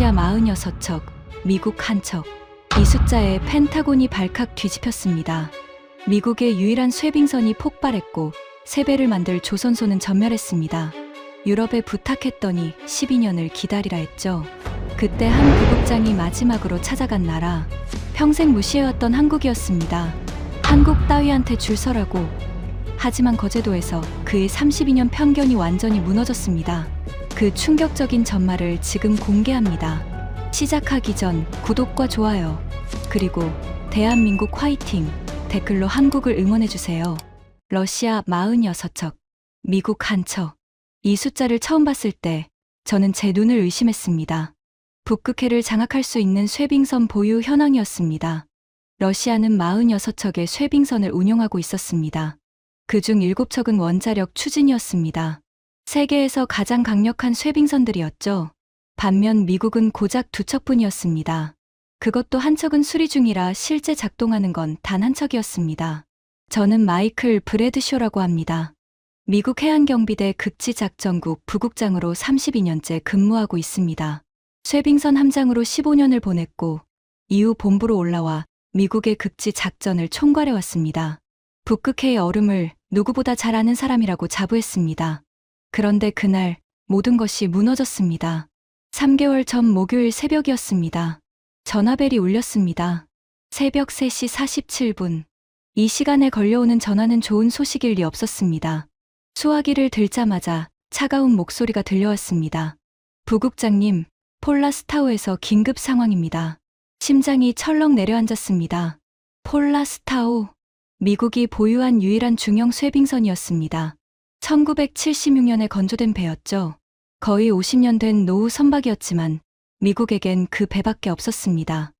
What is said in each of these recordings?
러시아 46척, 미국 1척. 이 숫자에 펜타곤이 발칵 뒤집혔습니다. 미국의 유일한 쇄빙선이 폭발했고 세 배를 만들 조선소는 전멸했습니다. 유럽에 부탁했더니 12년을 기다리라 했죠. 그때 한 부국장이 마지막으로 찾아간 나라, 평생 무시해왔던 한국이었습니다. 한국 따위한테 줄 서라고. 하지만 거제도에서 그의 32년 편견이 완전히 무너졌습니다. 그 충격적인 전말을 지금 공개합니다. 시작하기 전 구독과 좋아요, 그리고 대한민국 화이팅 댓글로 한국을 응원해주세요. 러시아 46척, 미국 1척. 이 숫자를 처음 봤을 때 저는 제 눈을 의심했습니다. 북극해를 장악할 수 있는 쇄빙선 보유 현황이었습니다. 러시아는 46척의 쇄빙선을 운용하고 있었습니다. 그중 7척은 원자력 추진이었습니다. 세계에서 가장 강력한 쇄빙선들이었죠. 반면 미국은 고작 2척뿐이었습니다. 그것도 한 척은 수리 중이라 실제 작동하는 건 단 한 척이었습니다. 저는 마이클 브래드쇼라고 합니다. 미국 해안경비대 극지작전국 부국장으로 32년째 근무하고 있습니다. 쇄빙선 함장으로 15년을 보냈고 이후 본부로 올라와 미국의 극지작전을 총괄해왔습니다. 북극해의 얼음을 누구보다 잘 아는 사람이라고 자부했습니다. 그런데 그날 모든 것이 무너졌습니다. 3개월 전 목요일 새벽이었습니다. 전화벨이 울렸습니다. 새벽 3시 47분. 이 시간에 걸려오는 전화는 좋은 소식일 리 없었습니다. 수화기를 들자마자 차가운 목소리가 들려왔습니다. 부국장님, 폴라스타우에서 긴급 상황입니다. 심장이 철렁 내려앉았습니다. 폴라스타우, 미국이 보유한 유일한 중형 쇄빙선이었습니다. 1976년에 건조된 배였죠. 거의 50년 된 노후 선박이었지만 미국에겐 그 배밖에 없었습니다.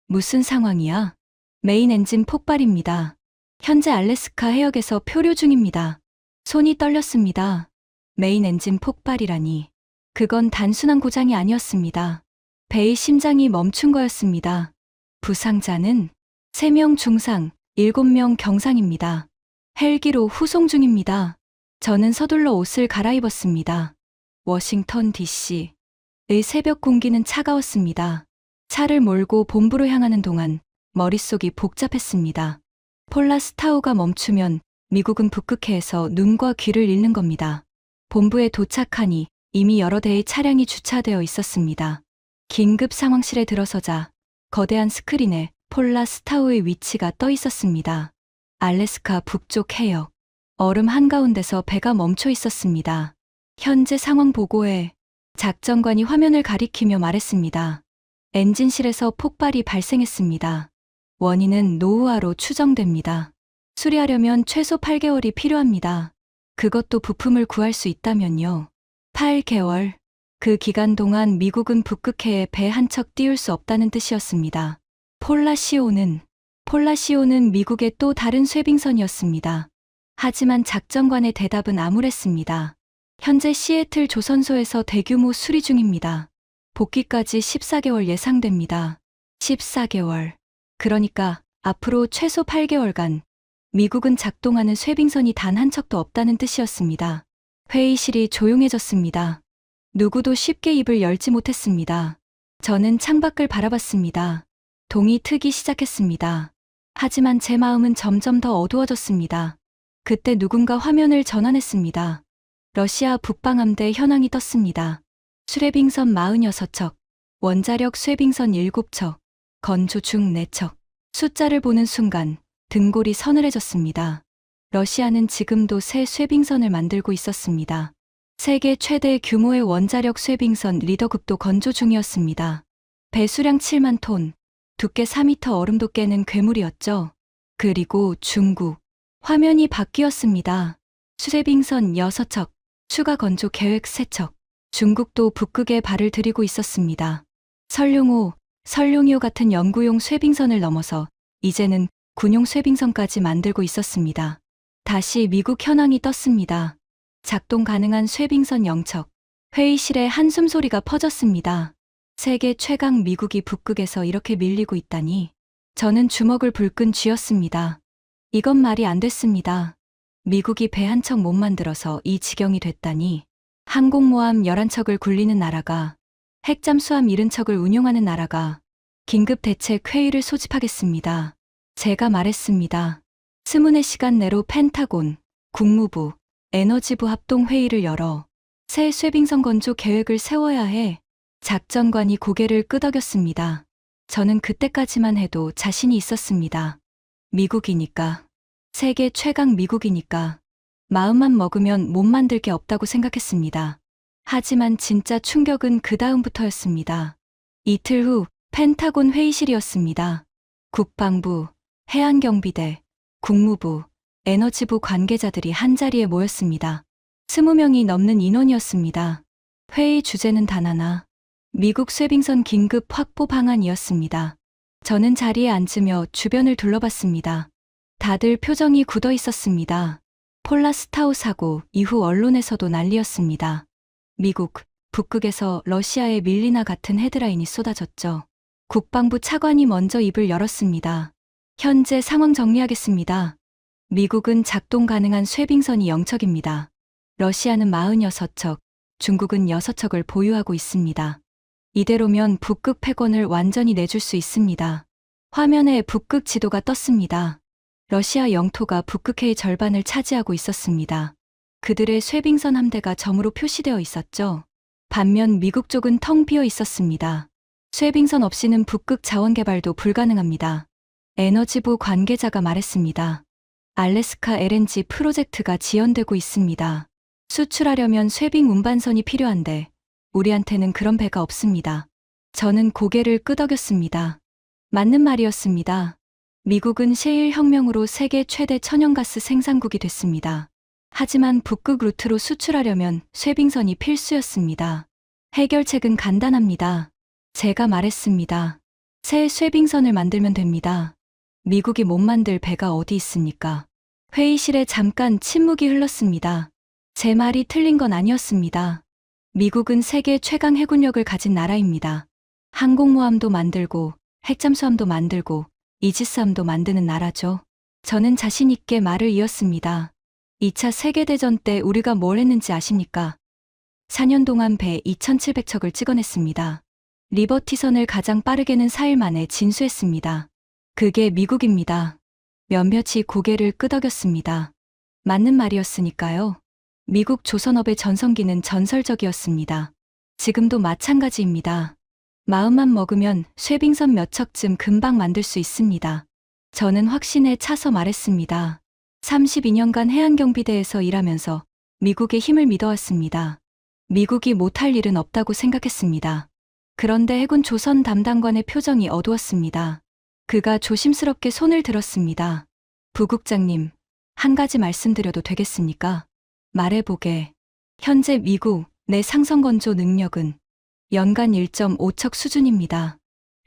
무슨 상황이야? 메인 엔진 폭발입니다. 현재 알래스카 해역에서 표류 중입니다. 손이 떨렸습니다. 메인 엔진 폭발이라니. 그건 단순한 고장이 아니었습니다. 배의 심장이 멈춘 거였습니다. 부상자는 3명 중상, 7명 경상입니다. 헬기로 후송 중입니다. 저는 서둘러 옷을 갈아입었습니다. 워싱턴 DC의 새벽 공기는 차가웠습니다. 차를 몰고 본부로 향하는 동안 머릿속이 복잡했습니다. 폴라스타우가 멈추면 미국은 북극해에서 눈과 귀를 잃는 겁니다. 본부에 도착하니 이미 여러 대의 차량이 주차되어 있었습니다. 긴급 상황실에 들어서자 거대한 스크린에 폴라스타우의 위치가 떠 있었습니다. 알래스카 북쪽 해역. 얼음 한가운데서 배가 멈춰 있었습니다. 현재 상황 보고해. 작전관이 화면을 가리키며 말했습니다. 엔진실에서 폭발이 발생했습니다. 원인은 노후화로 추정됩니다. 수리하려면 최소 8개월이 필요합니다. 그것도 부품을 구할 수 있다면요. 8개월. 그 기간 동안 미국은 북극해에 배 한 척 띄울 수 없다는 뜻이었습니다. 폴라시오는 미국의 또 다른 쇄빙선이었습니다. 하지만 작전관의 대답은 암울했습니다. 현재 시애틀 조선소에서 대규모 수리 중입니다. 복귀까지 14개월 예상됩니다. 14개월. 그러니까 앞으로 최소 8개월간 미국은 작동하는 쇄빙선이 단 한 척도 없다는 뜻이었습니다. 회의실이 조용해졌습니다. 누구도 쉽게 입을 열지 못했습니다. 저는 창밖을 바라봤습니다. 동이 트기 시작했습니다. 하지만 제 마음은 점점 더 어두워졌습니다. 그때 누군가 화면을 전환했습니다. 러시아 북방함대 현황이 떴습니다. 쇄빙선 46척, 원자력 쇄빙선 7척, 건조중 4척. 숫자를 보는 순간 등골이 서늘해졌습니다. 러시아는 지금도 새 쇄빙선을 만들고 있었습니다. 세계 최대 규모의 원자력 쇄빙선 리더급도 건조 중이었습니다. 배수량 7만 톤, 두께 4m 얼음도 깨는 괴물이었죠. 그리고 중국. 화면이 바뀌었습니다. 쇄빙선 6척, 추가 건조 계획 3척. 중국도 북극에 발을 들이고 있었습니다. 설룡호 같은 연구용 쇄빙선을 넘어서 이제는 군용 쇄빙선까지 만들고 있었습니다. 다시 미국 현황이 떴습니다. 작동 가능한 쇄빙선 0척. 회의실에 한숨 소리가 퍼졌습니다. 세계 최강 미국이 북극에서 이렇게 밀리고 있다니. 저는 주먹을 불끈 쥐었습니다. 이건 말이 안 됐습니다. 미국이 배 한 척 못 만들어서 이 지경이 됐다니. 항공모함 11척을 굴리는 나라가 핵잠수함 70척을 운용하는 나라가 긴급 대책 회의를 소집하겠습니다. 제가 말했습니다. 24시간 내로 펜타곤, 국무부, 에너지부 합동 회의를 열어 새 쇠빙선 건조 계획을 세워야 해. 작전관이 고개를 끄덕였습니다. 저는 그때까지만 해도 자신이 있었습니다. 미국이니까. 세계 최강 미국이니까. 마음만 먹으면 못 만들 게 없다고 생각했습니다. 하지만 진짜 충격은 그 다음부터였습니다. 이틀 후 펜타곤 회의실이었습니다. 국방부, 해안경비대, 국무부, 에너지부 관계자들이 한자리에 모였습니다. 20명이 넘는 인원이었습니다. 회의 주제는 단 하나. 미국 쇠빙선 긴급 확보 방안이었습니다. 저는 자리에 앉으며 주변을 둘러봤습니다. 다들 표정이 굳어 있었습니다. 폴라스타우 사고 이후 언론에서도 난리였습니다. 미국, 북극에서 러시아에 밀리나 같은 헤드라인이 쏟아졌죠. 국방부 차관이 먼저 입을 열었습니다. 현재 상황 정리하겠습니다. 미국은 작동 가능한 쇠빙선이 0척입니다. 러시아는 46척, 중국은 6척을 보유하고 있습니다. 이대로면 북극 패권을 완전히 내줄 수 있습니다. 화면에 북극 지도가 떴습니다. 러시아 영토가 북극해의 절반을 차지하고 있었습니다. 그들의 쇠빙선 함대가 점으로 표시되어 있었죠. 반면 미국 쪽은 텅 비어 있었습니다. 쇠빙선 없이는 북극 자원 개발도 불가능합니다. 에너지부 관계자가 말했습니다. 알래스카 LNG 프로젝트가 지연되고 있습니다. 수출하려면 쇠빙 운반선이 필요한데 우리한테는 그런 배가 없습니다. 저는 고개를 끄덕였습니다. 맞는 말이었습니다. 미국은 셰일 혁명으로 세계 최대 천연가스 생산국이 됐습니다. 하지만 북극 루트로 수출하려면 쇠빙선이 필수였습니다. 해결책은 간단합니다. 제가 말했습니다. 새 쇠빙선을 만들면 됩니다. 미국이 못 만들 배가 어디 있습니까? 회의실에 잠깐 침묵이 흘렀습니다. 제 말이 틀린 건 아니었습니다. 미국은 세계 최강 해군력을 가진 나라입니다. 항공모함도 만들고 핵잠수함도 만들고 이지스함도 만드는 나라죠. 저는 자신 있게 말을 이었습니다. 2차 세계대전 때 우리가 뭘 했는지 아십니까? 4년 동안 배 2,700척을 찍어냈습니다. 리버티선을 가장 빠르게는 4일 만에 진수했습니다. 그게 미국입니다. 몇몇이 고개를 끄덕였습니다. 맞는 말이었으니까요. 미국 조선업의 전성기는 전설적이었습니다. 지금도 마찬가지입니다. 마음만 먹으면 쇠빙선 몇 척쯤 금방 만들 수 있습니다. 저는 확신에 차서 말했습니다. 32년간 해안경비대에서 일하면서 미국의 힘을 믿어왔습니다. 미국이 못할 일은 없다고 생각했습니다. 그런데 해군 조선 담당관의 표정이 어두웠습니다. 그가 조심스럽게 손을 들었습니다. 부국장님, 한 가지 말씀드려도 되겠습니까? 말해보게. 현재 미국 내 상선건조 능력은 연간 1.5척 수준입니다.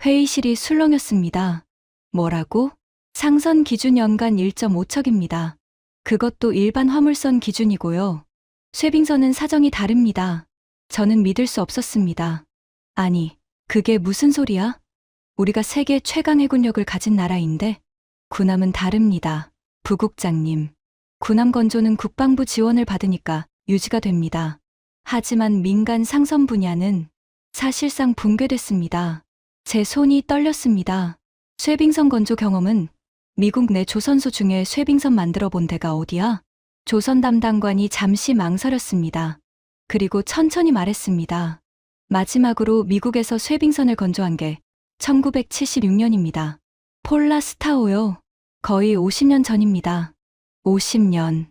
회의실이 술렁였습니다. 뭐라고? 상선 기준 연간 1.5척입니다. 그것도 일반 화물선 기준이고요. 쇠빙선은 사정이 다릅니다. 저는 믿을 수 없었습니다. 아니, 그게 무슨 소리야? 우리가 세계 최강 해군력을 가진 나라인데 군함은 다릅니다. 부국장님. 군함 건조는 국방부 지원을 받으니까 유지가 됩니다. 하지만 민간 상선 분야는 사실상 붕괴됐습니다. 제 손이 떨렸습니다. 쇠빙선 건조 경험은 미국 내 조선소 중에 쇠빙선 만들어 본 데가 어디야? 조선 담당관이 잠시 망설였습니다. 그리고 천천히 말했습니다. 마지막으로 미국에서 쇠빙선을 건조한 게 1976년입니다. 폴라스타오요. 거의 50년 전입니다. 50년.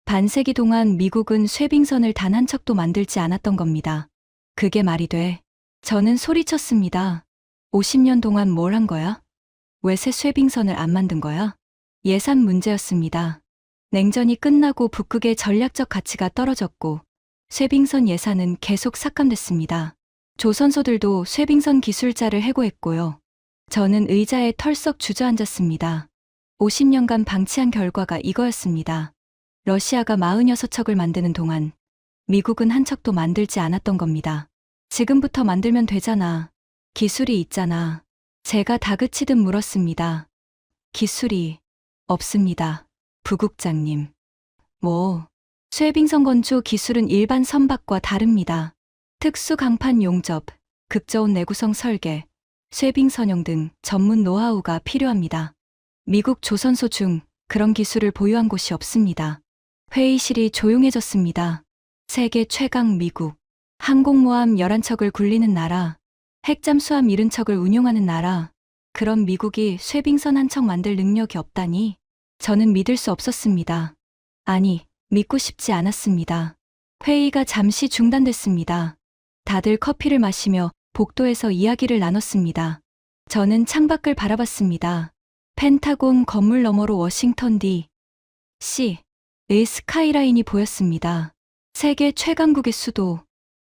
반세기 동안 미국은 쇠빙선을 단 한 척도 만들지 않았던 겁니다. 그게 말이 돼. 저는 소리쳤습니다. 50년 동안 뭘 한 거야? 왜 새 쇠빙선을 안 만든 거야? 예산 문제였습니다. 냉전이 끝나고 북극의 전략적 가치가 떨어졌고 쇠빙선 예산은 계속 삭감됐습니다. 조선소들도 쇠빙선 기술자를 해고했고요. 저는 의자에 털썩 주저앉았습니다. 50년간 방치한 결과가 이거였습니다. 러시아가 46척을 만드는 동안 미국은 한 척도 만들지 않았던 겁니다. 지금부터 만들면 되잖아. 기술이 있잖아. 제가 다그치듯 물었습니다. 기술이 없습니다. 부국장님. 뭐, 쇠빙선 건조 기술은 일반 선박과 다릅니다. 특수 강판 용접, 극저온 내구성 설계, 쇠빙 선용 등 전문 노하우가 필요합니다. 미국 조선소 중 그런 기술을 보유한 곳이 없습니다. 회의실이 조용해졌습니다. 세계 최강 미국. 항공모함 11척을 굴리는 나라, 핵잠수함 70척을 운용하는 나라, 그런 미국이 쇠빙선 한 척 만들 능력이 없다니 저는 믿을 수 없었습니다. 아니, 믿고 싶지 않았습니다. 회의가 잠시 중단됐습니다. 다들 커피를 마시며 복도에서 이야기를 나눴습니다. 저는 창밖을 바라봤습니다. 펜타곤 건물 너머로 워싱턴 D.C.의 스카이라인이 보였습니다. 세계 최강국의 수도.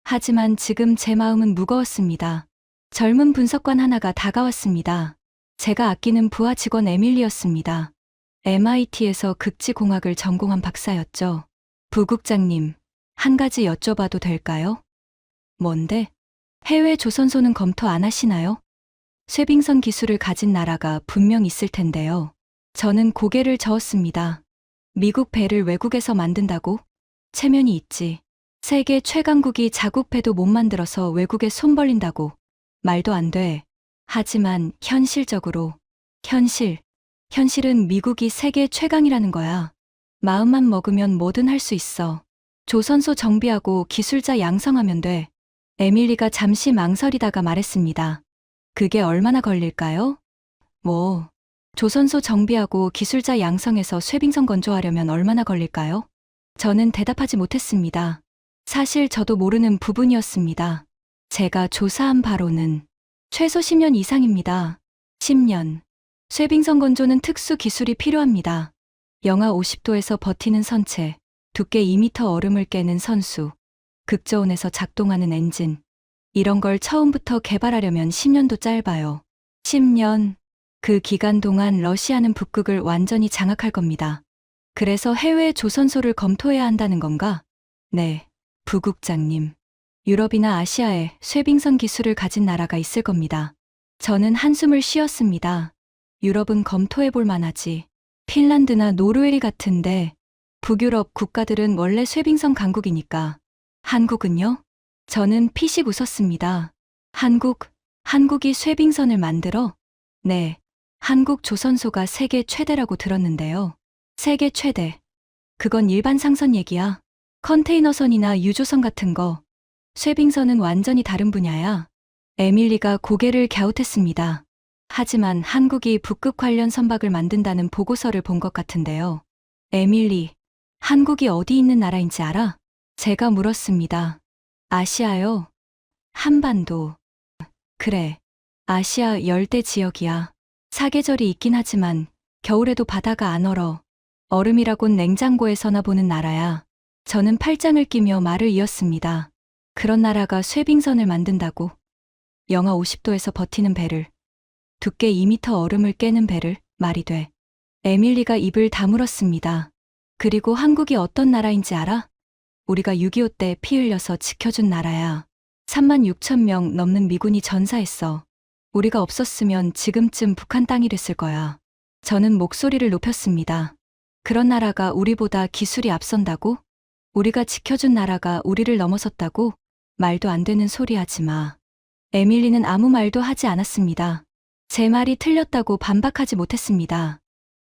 하지만 지금 제 마음은 무거웠습니다. 젊은 분석관 하나가 다가왔습니다. 제가 아끼는 부하 직원 에밀리였습니다. MIT에서 극지공학을 전공한 박사였죠. 부국장님, 한 가지 여쭤봐도 될까요? 뭔데? 해외 조선소는 검토 안 하시나요? 쇠빙선 기술을 가진 나라가 분명 있을 텐데요. 저는 고개를 저었습니다. 미국 배를 외국에서 만든다고? 체면이 있지. 세계 최강국이 자국 배도 못 만들어서 외국에 손 벌린다고. 말도 안 돼. 하지만 현실적으로, 현실은 미국이 세계 최강이라는 거야. 마음만 먹으면 뭐든 할 수 있어. 조선소 정비하고 기술자 양성하면 돼. 에밀리가 잠시 망설이다가 말했습니다. 그게 얼마나 걸릴까요? 조선소 정비하고 기술자 양성해서 쇠빙선 건조하려면 얼마나 걸릴까요? 저는 대답하지 못했습니다. 사실 저도 모르는 부분이었습니다. 제가 조사한 바로는 최소 10년 이상입니다. 10년. 쇠빙선 건조는 특수 기술이 필요합니다. 영하 50도에서 버티는 선체, 두께 2m 얼음을 깨는 선수, 극저온에서 작동하는 엔진. 이런 걸 처음부터 개발하려면 10년도 짧아요. 10년. 그 기간 동안 러시아는 북극을 완전히 장악할 겁니다. 그래서 해외 조선소를 검토해야 한다는 건가? 네, 부국장님. 유럽이나 아시아에 쇠빙선 기술을 가진 나라가 있을 겁니다. 저는 한숨을 쉬었습니다. 유럽은 검토해 볼 만하지. 핀란드나 노르웨이 같은데 북유럽 국가들은 원래 쇠빙선 강국이니까. 한국은요? 저는 피식 웃었습니다. 한국이 쇠빙선을 만들어? 네, 한국 조선소가 세계 최대라고 들었는데요. 세계 최대. 그건 일반 상선 얘기야. 컨테이너선이나 유조선 같은 거. 쇠빙선은 완전히 다른 분야야. 에밀리가 고개를 갸웃했습니다. 하지만 한국이 북극 관련 선박을 만든다는 보고서를 본 것 같은데요. 에밀리, 한국이 어디 있는 나라인지 알아? 제가 물었습니다. 아시아요? 한반도. 그래, 아시아 열대 지역이야. 사계절이 있긴 하지만 겨울에도 바다가 안 얼어. 얼음이라곤 냉장고에서나 보는 나라야. 저는 팔짱을 끼며 말을 이었습니다. 그런 나라가 쇠빙선을 만든다고? 영하 50도에서 버티는 배를, 두께 2m 얼음을 깨는 배를, 말이 돼. 에밀리가 입을 다물었습니다. 그리고 한국이 어떤 나라인지 알아? 우리가 6.25 때 피 흘려서 지켜준 나라야. 36,000명 넘는 미군이 전사했어. 우리가 없었으면 지금쯤 북한 땅이 됐을 거야. 저는 목소리를 높였습니다. 그런 나라가 우리보다 기술이 앞선다고? 우리가 지켜준 나라가 우리를 넘어섰다고? 말도 안 되는 소리 하지 마. 에밀리는 아무 말도 하지 않았습니다. 제 말이 틀렸다고 반박하지 못했습니다.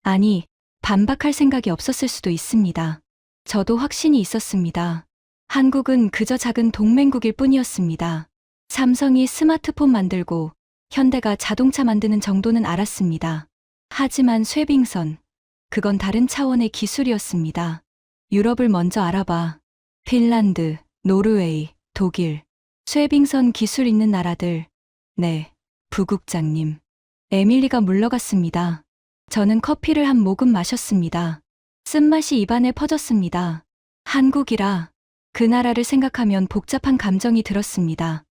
아니, 반박할 생각이 없었을 수도 있습니다. 저도 확신이 있었습니다. 한국은 그저 작은 동맹국일 뿐이었습니다. 삼성이 스마트폰 만들고 현대가 자동차 만드는 정도는 알았습니다. 하지만 쇠빙선, 그건 다른 차원의 기술이었습니다. 유럽을 먼저 알아봐. 핀란드, 노르웨이, 독일. 쇠빙선 기술 있는 나라들. 네, 부국장님. 에밀리가 물러갔습니다. 저는 커피를 한 모금 마셨습니다. 쓴맛이 입안에 퍼졌습니다. 한국이라 그 나라를 생각하면 복잡한 감정이 들었습니다.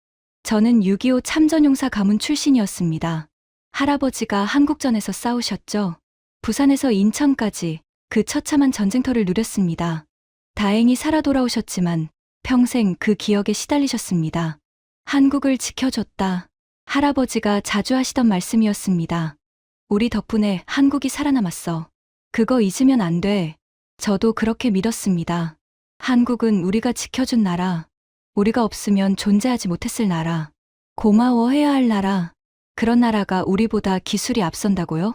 저는 6.25 참전용사 가문 출신이었습니다. 할아버지가 한국전에서 싸우셨죠. 부산에서 인천까지 그 처참한 전쟁터를 누렸습니다. 다행히 살아 돌아오셨지만 평생 그 기억에 시달리셨습니다. 한국을 지켜줬다. 할아버지가 자주 하시던 말씀이었습니다. 우리 덕분에 한국이 살아남았어. 그거 잊으면 안 돼. 저도 그렇게 믿었습니다. 한국은 우리가 지켜준 나라. 우리가 없으면 존재하지 못했을 나라. 고마워해야 할 나라, 그런 나라가 우리보다 기술이 앞선다고요?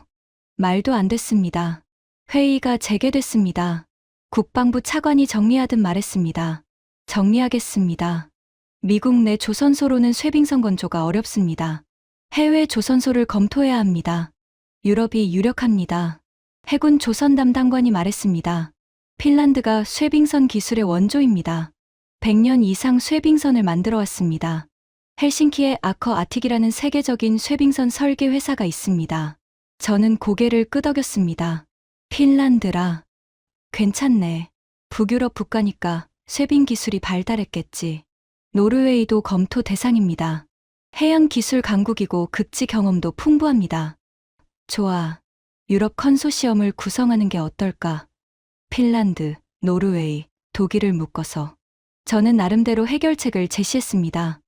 말도 안 됐습니다. 회의가 재개됐습니다. 국방부 차관이 정리하듯 말했습니다. 정리하겠습니다. 미국 내 조선소로는 쇠빙선 건조가 어렵습니다. 해외 조선소를 검토해야 합니다. 유럽이 유력합니다. 해군 조선 담당관이 말했습니다. 핀란드가 쇠빙선 기술의 원조입니다. 100년 이상 쇠빙선을 만들어 왔습니다. 헬싱키에 아커 아틱이라는 세계적인 쇠빙선 설계 회사가 있습니다. 저는 고개를 끄덕였습니다. 핀란드라. 괜찮네. 북유럽 국가니까 쇠빙 기술이 발달했겠지. 노르웨이도 검토 대상입니다. 해양 기술 강국이고 극지 경험도 풍부합니다. 좋아. 유럽 컨소시엄을 구성하는 게 어떨까? 핀란드, 노르웨이, 독일을 묶어서. 저는 나름대로 해결책을 제시했습니다.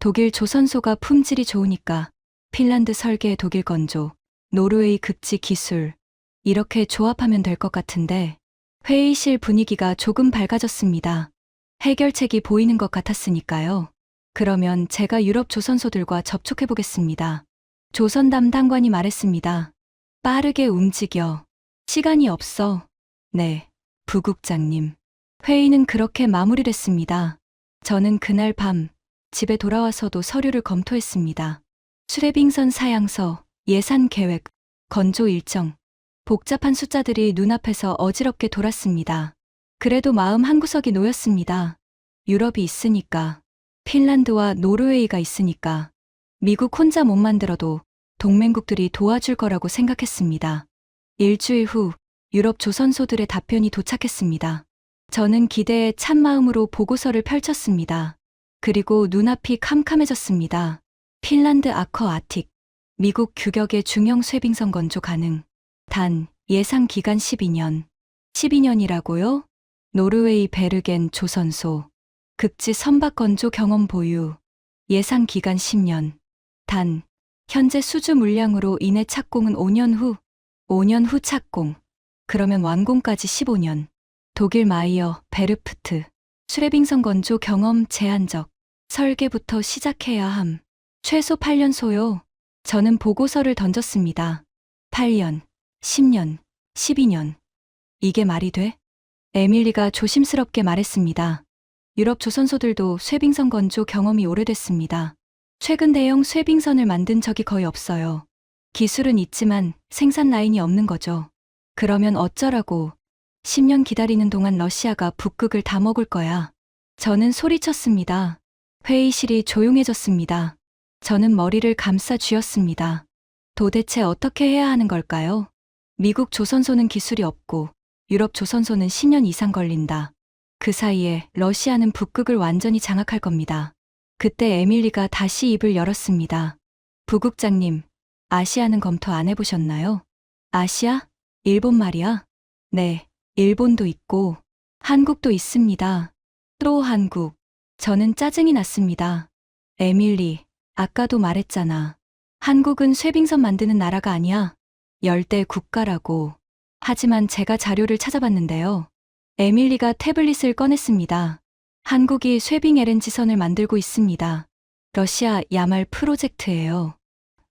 독일 조선소가 품질이 좋으니까 핀란드 설계 독일 건조, 노르웨이 극지 기술. 이렇게 조합하면 될 것 같은데 회의실 분위기가 조금 밝아졌습니다. 해결책이 보이는 것 같았으니까요. 그러면 제가 유럽 조선소들과 접촉해 보겠습니다. 조선 담당관이 말했습니다. 빠르게 움직여. 시간이 없어. 네, 부국장님. 회의는 그렇게 마무리됐습니다. 저는 그날 밤 집에 돌아와서도 서류를 검토했습니다. 쇠빙선 사양서, 예산 계획, 건조 일정. 복잡한 숫자들이 눈앞에서 어지럽게 돌았습니다. 그래도 마음 한구석이 놓였습니다. 유럽이 있으니까, 핀란드와 노르웨이가 있으니까, 미국 혼자 못 만들어도 동맹국들이 도와줄 거라고 생각했습니다. 일주일 후 유럽 조선소들의 답변이 도착했습니다. 저는 기대에 찬 마음으로 보고서를 펼쳤습니다. 그리고 눈앞이 캄캄해졌습니다. 핀란드 아커 아틱, 미국 규격의 중형 쇠빙선 건조 가능. 단, 예상 기간 12년. 12년이라고요? 노르웨이 베르겐 조선소. 극지 선박 건조 경험 보유. 예상 기간 10년. 단, 현재 수주 물량으로 인해 착공은 5년 후. 5년 후 착공. 그러면 완공까지 15년. 독일 마이어, 베르프트. 쇠빙선 건조 경험 제한적. 설계부터 시작해야 함. 최소 8년 소요. 저는 보고서를 던졌습니다. 8년, 10년, 12년. 이게 말이 돼? 에밀리가 조심스럽게 말했습니다. 유럽 조선소들도 쇠빙선 건조 경험이 오래됐습니다. 최근 대형 쇠빙선을 만든 적이 거의 없어요. 기술은 있지만 생산 라인이 없는 거죠. 그러면 어쩌라고. 10년 기다리는 동안 러시아가 북극을 다 먹을 거야. 저는 소리쳤습니다. 회의실이 조용해졌습니다. 저는 머리를 감싸 쥐었습니다. 도대체 어떻게 해야 하는 걸까요? 미국 조선소는 기술이 없고 유럽 조선소는 10년 이상 걸린다. 그 사이에 러시아는 북극을 완전히 장악할 겁니다. 그때 에밀리가 다시 입을 열었습니다. 부국장님, 아시아는 검토 안 해보셨나요? 아시아? 일본 말이야? 네, 일본도 있고 한국도 있습니다. 또 한국. 저는 짜증이 났습니다. 에밀리, 아까도 말했잖아. 한국은 쇠빙선 만드는 나라가 아니야. 열대 국가라고. 하지만 제가 자료를 찾아봤는데요. 에밀리가 태블릿을 꺼냈습니다. 한국이 쇠빙 LNG선을 만들고 있습니다. 러시아 야말 프로젝트예요.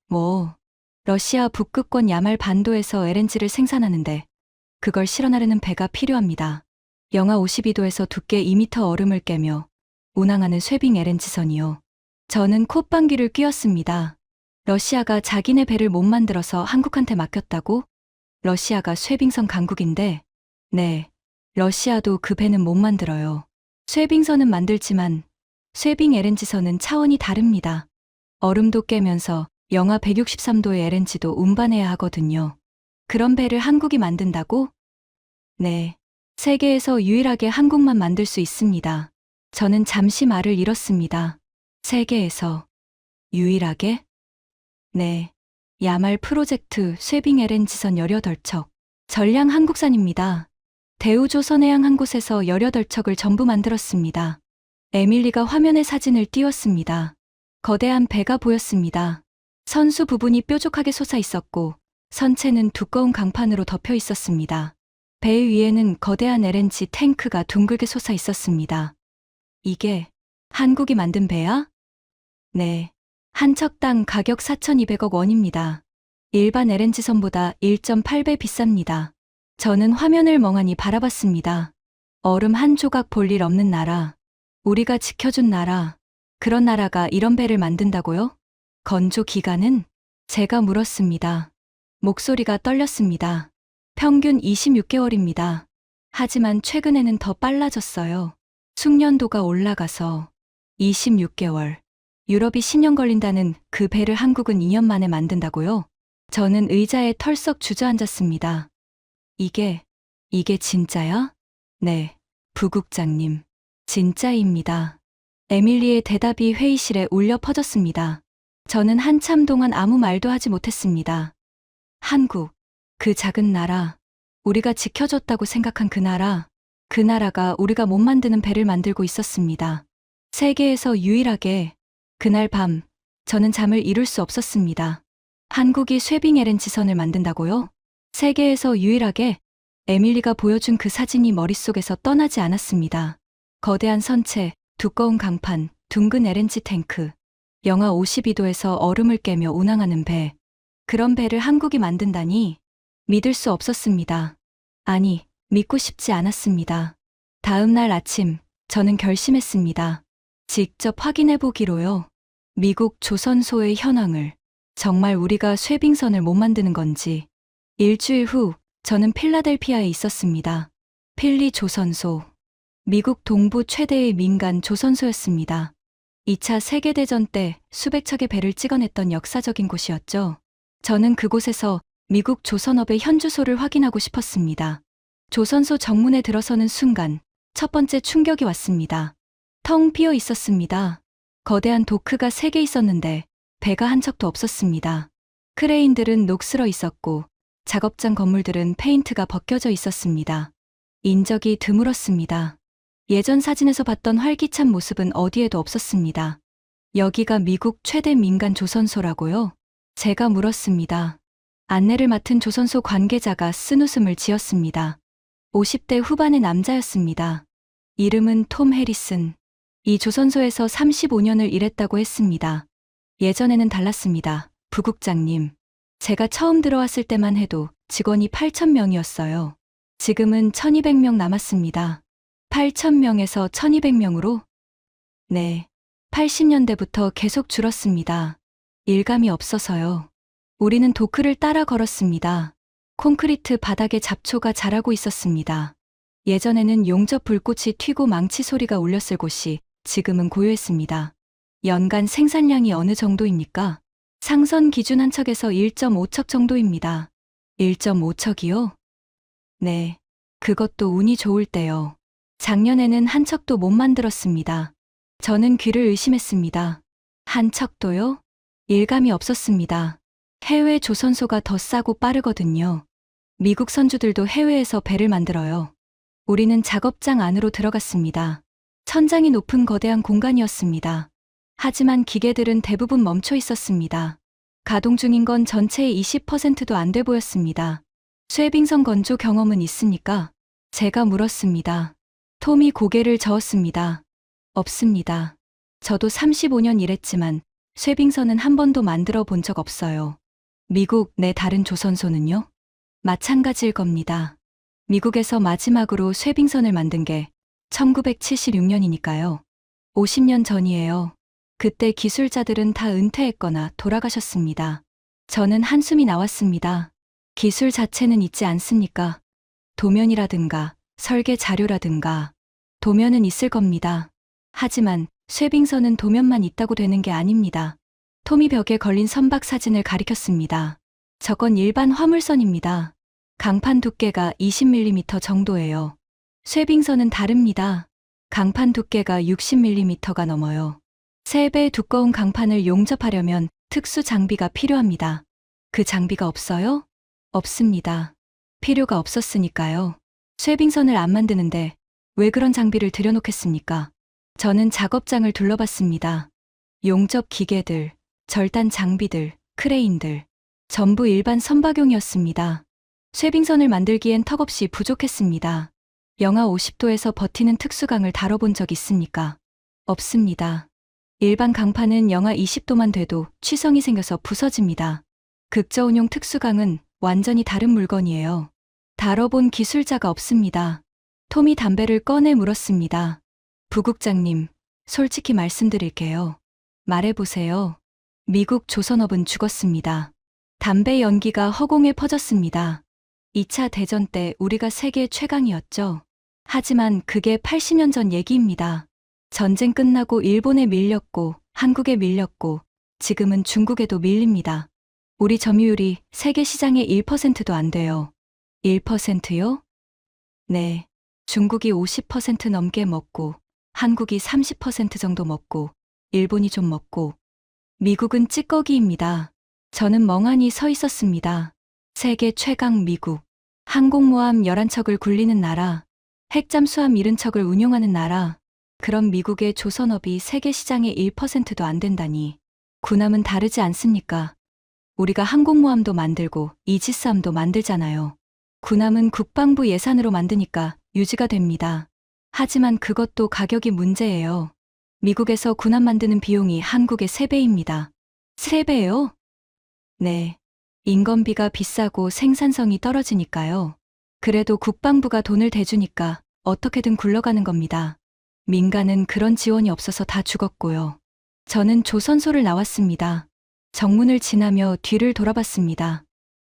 뭐, 러시아 북극권 야말 반도에서 LNG를 생산하는데 그걸 실어나르는 배가 필요합니다. 영하 52도에서 두께 2m 얼음을 깨며 운항하는 쇠빙 LNG선이요. 저는 콧방귀를 뀌었습니다. 러시아가 자기네 배를 못 만들어서 한국한테 맡겼다고? 러시아가 쇠빙선 강국인데, 네, 러시아도 그 배는 못 만들어요. 쇠빙선은 만들지만 쇠빙 LNG선은 차원이 다릅니다. 얼음도 깨면서 영하 163도의 LNG도 운반해야 하거든요. 그런 배를 한국이 만든다고? 네, 세계에서 유일하게 한국만 만들 수 있습니다. 저는 잠시 말을 잃었습니다. 세계에서 유일하게? 네, 야말 프로젝트 쇠빙 LNG선 18척, 전량 한국산입니다. 대우조선해양 한 곳에서 18척을 전부 만들었습니다. 에밀리가 화면에 사진을 띄웠습니다. 거대한 배가 보였습니다. 선수 부분이 뾰족하게 솟아 있었고 선체는 두꺼운 강판으로 덮여 있었습니다. 배 위에는 거대한 LNG 탱크가 둥글게 솟아 있었습니다. 이게 한국이 만든 배야? 네. 한 척당 가격 4,200억 원입니다. 일반 LNG선보다 1.8배 비쌉니다. 저는 화면을 멍하니 바라봤습니다. 얼음 한 조각 볼 일 없는 나라. 우리가 지켜준 나라. 그런 나라가 이런 배를 만든다고요? 건조 기간은? 제가 물었습니다. 목소리가 떨렸습니다. 평균 26개월입니다. 하지만 최근에는 더 빨라졌어요. 숙련도가 올라가서 26개월. 유럽이 10년 걸린다는 그 배를 한국은 2년 만에 만든다고요? 저는 의자에 털썩 주저앉았습니다. 이게 진짜야? 네, 부국장님. 진짜입니다. 에밀리의 대답이 회의실에 울려 퍼졌습니다. 저는 한참 동안 아무 말도 하지 못했습니다. 한국, 그 작은 나라, 우리가 지켜줬다고 생각한 그 나라가 우리가 못 만드는 배를 만들고 있었습니다. 세계에서 유일하게. 그날 밤, 저는 잠을 이룰 수 없었습니다. 한국이 쇠빙 LNG선을 만든다고요? 세계에서 유일하게. 에밀리가 보여준 그 사진이 머릿속에서 떠나지 않았습니다. 거대한 선체, 두꺼운 강판, 둥근 LNG 탱크, 영하 52도에서 얼음을 깨며 운항하는 배. 그런 배를 한국이 만든다니 믿을 수 없었습니다. 아니, 믿고 싶지 않았습니다. 다음 날 아침, 저는 결심했습니다. 직접 확인해 보기로요. 미국 조선소의 현황을. 정말 우리가 쇠빙선을 못 만드는 건지. 일주일 후, 저는 필라델피아에 있었습니다. 필리 조선소. 미국 동부 최대의 민간 조선소였습니다. 2차 세계대전 때 수백 척의 배를 찍어냈던 역사적인 곳이었죠. 저는 그곳에서 미국 조선업의 현주소를 확인하고 싶었습니다. 조선소 정문에 들어서는 순간 첫 번째 충격이 왔습니다. 텅 비어 있었습니다. 거대한 도크가 3개 있었는데 배가 한 척도 없었습니다. 크레인들은 녹슬어 있었고 작업장 건물들은 페인트가 벗겨져 있었습니다. 인적이 드물었습니다. 예전 사진에서 봤던 활기찬 모습은 어디에도 없었습니다. 여기가 미국 최대 민간 조선소라고요? 제가 물었습니다. 안내를 맡은 조선소 관계자가 쓴웃음을 지었습니다. 50대 후반의 남자였습니다. 이름은 톰 해리슨. 이 조선소에서 35년을 일했다고 했습니다. 예전에는 달랐습니다. 부국장님. 제가 처음 들어왔을 때만 해도 직원이 8,000명이었어요. 지금은 1,200명 남았습니다. 8,000명에서 1,200명으로? 네. 80년대부터 계속 줄었습니다. 일감이 없어서요. 우리는 도크를 따라 걸었습니다. 콘크리트 바닥에 잡초가 자라고 있었습니다. 예전에는 용접 불꽃이 튀고 망치 소리가 울렸을 곳이 지금은 고요했습니다. 연간 생산량이 어느 정도입니까? 상선 기준 한 척에서 1.5척 정도입니다. 1.5척이요? 네. 그것도 운이 좋을 때요. 작년에는 한 척도 못 만들었습니다. 저는 귀를 의심했습니다. 한 척도요? 일감이 없었습니다. 해외 조선소가 더 싸고 빠르거든요. 미국 선주들도 해외에서 배를 만들어요. 우리는 작업장 안으로 들어갔습니다. 천장이 높은 거대한 공간이었습니다. 하지만 기계들은 대부분 멈춰 있었습니다. 가동 중인 건 전체의 20%도 안 돼 보였습니다. 쇠빙선 건조 경험은 있습니까? 제가 물었습니다. 톰이 고개를 저었습니다. 없습니다. 저도 35년 일했지만 쇠빙선은 한 번도 만들어 본 적 없어요. 미국 내 다른 조선소는요? 마찬가지일 겁니다. 미국에서 마지막으로 쇠빙선을 만든 게 1976년이니까요. 50년 전이에요. 그때 기술자들은 다 은퇴했거나 돌아가셨습니다. 저는 한숨이 나왔습니다. 기술 자체는 있지 않습니까? 도면이라든가 설계 자료라든가. 도면은 있을 겁니다. 하지만 쇠빙선은 도면만 있다고 되는 게 아닙니다. 톰이 벽에 걸린 선박 사진을 가리켰습니다. 저건 일반 화물선입니다. 강판 두께가 20mm 정도예요. 쇠빙선은 다릅니다. 강판 두께가 60mm가 넘어요. 3배 두꺼운 강판을 용접하려면 특수 장비가 필요합니다. 그 장비가 없어요? 없습니다. 필요가 없었으니까요. 쇠빙선을 안 만드는데 왜 그런 장비를 들여놓겠습니까? 저는 작업장을 둘러봤습니다. 용접 기계들, 절단 장비들, 크레인들, 전부 일반 선박용이었습니다. 쇠빙선을 만들기엔 턱없이 부족했습니다. 영하 50도에서 버티는 특수강을 다뤄본 적 있습니까? 없습니다. 일반 강판은 영하 20도만 돼도 취성이 생겨서 부서집니다. 극저온용 특수강은 완전히 다른 물건이에요. 다뤄본 기술자가 없습니다. 톰이 담배를 꺼내 물었습니다. 부국장님, 솔직히 말씀드릴게요. 말해보세요. 미국 조선업은 죽었습니다. 담배 연기가 허공에 퍼졌습니다. 2차 대전 때 우리가 세계 최강이었죠. 하지만 그게 80년 전 얘기입니다. 전쟁 끝나고 일본에 밀렸고 한국에 밀렸고 지금은 중국에도 밀립니다. 우리 점유율이 세계 시장의 1%도 안 돼요. 1%요? 네. 중국이 50% 넘게 먹고 한국이 30% 정도 먹고 일본이 좀 먹고 미국은 찌꺼기입니다. 저는 멍하니 서 있었습니다. 세계 최강 미국. 항공모함 11척을 굴리는 나라. 핵잠수함 70척을 운용하는 나라. 그런 미국의 조선업이 세계 시장의 1%도 안 된다니. 군함은 다르지 않습니까? 우리가 항공모함도 만들고 이지스함도 만들잖아요. 군함은 국방부 예산으로 만드니까 유지가 됩니다. 하지만 그것도 가격이 문제예요. 미국에서 군함 만드는 비용이 한국의 3배입니다. 3배요? 네. 인건비가 비싸고 생산성이 떨어지니까요. 그래도 국방부가 돈을 대주니까 어떻게든 굴러가는 겁니다. 민간은 그런 지원이 없어서 다 죽었고요. 저는 조선소를 나왔습니다. 정문을 지나며 뒤를 돌아봤습니다.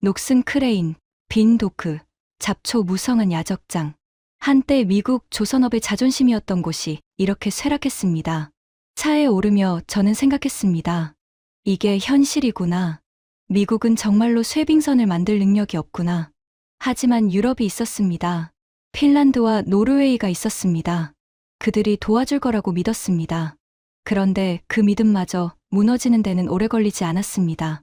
녹슨 크레인, 빈 도크, 잡초 무성한 야적장. 한때 미국 조선업의 자존심이었던 곳이 이렇게 쇠락했습니다. 차에 오르며 저는 생각했습니다. 이게 현실이구나. 미국은 정말로 쇠빙선을 만들 능력이 없구나. 하지만 유럽이 있었습니다. 핀란드와 노르웨이가 있었습니다. 그들이 도와줄 거라고 믿었습니다. 그런데 그 믿음마저 무너지는 데는 오래 걸리지 않았습니다.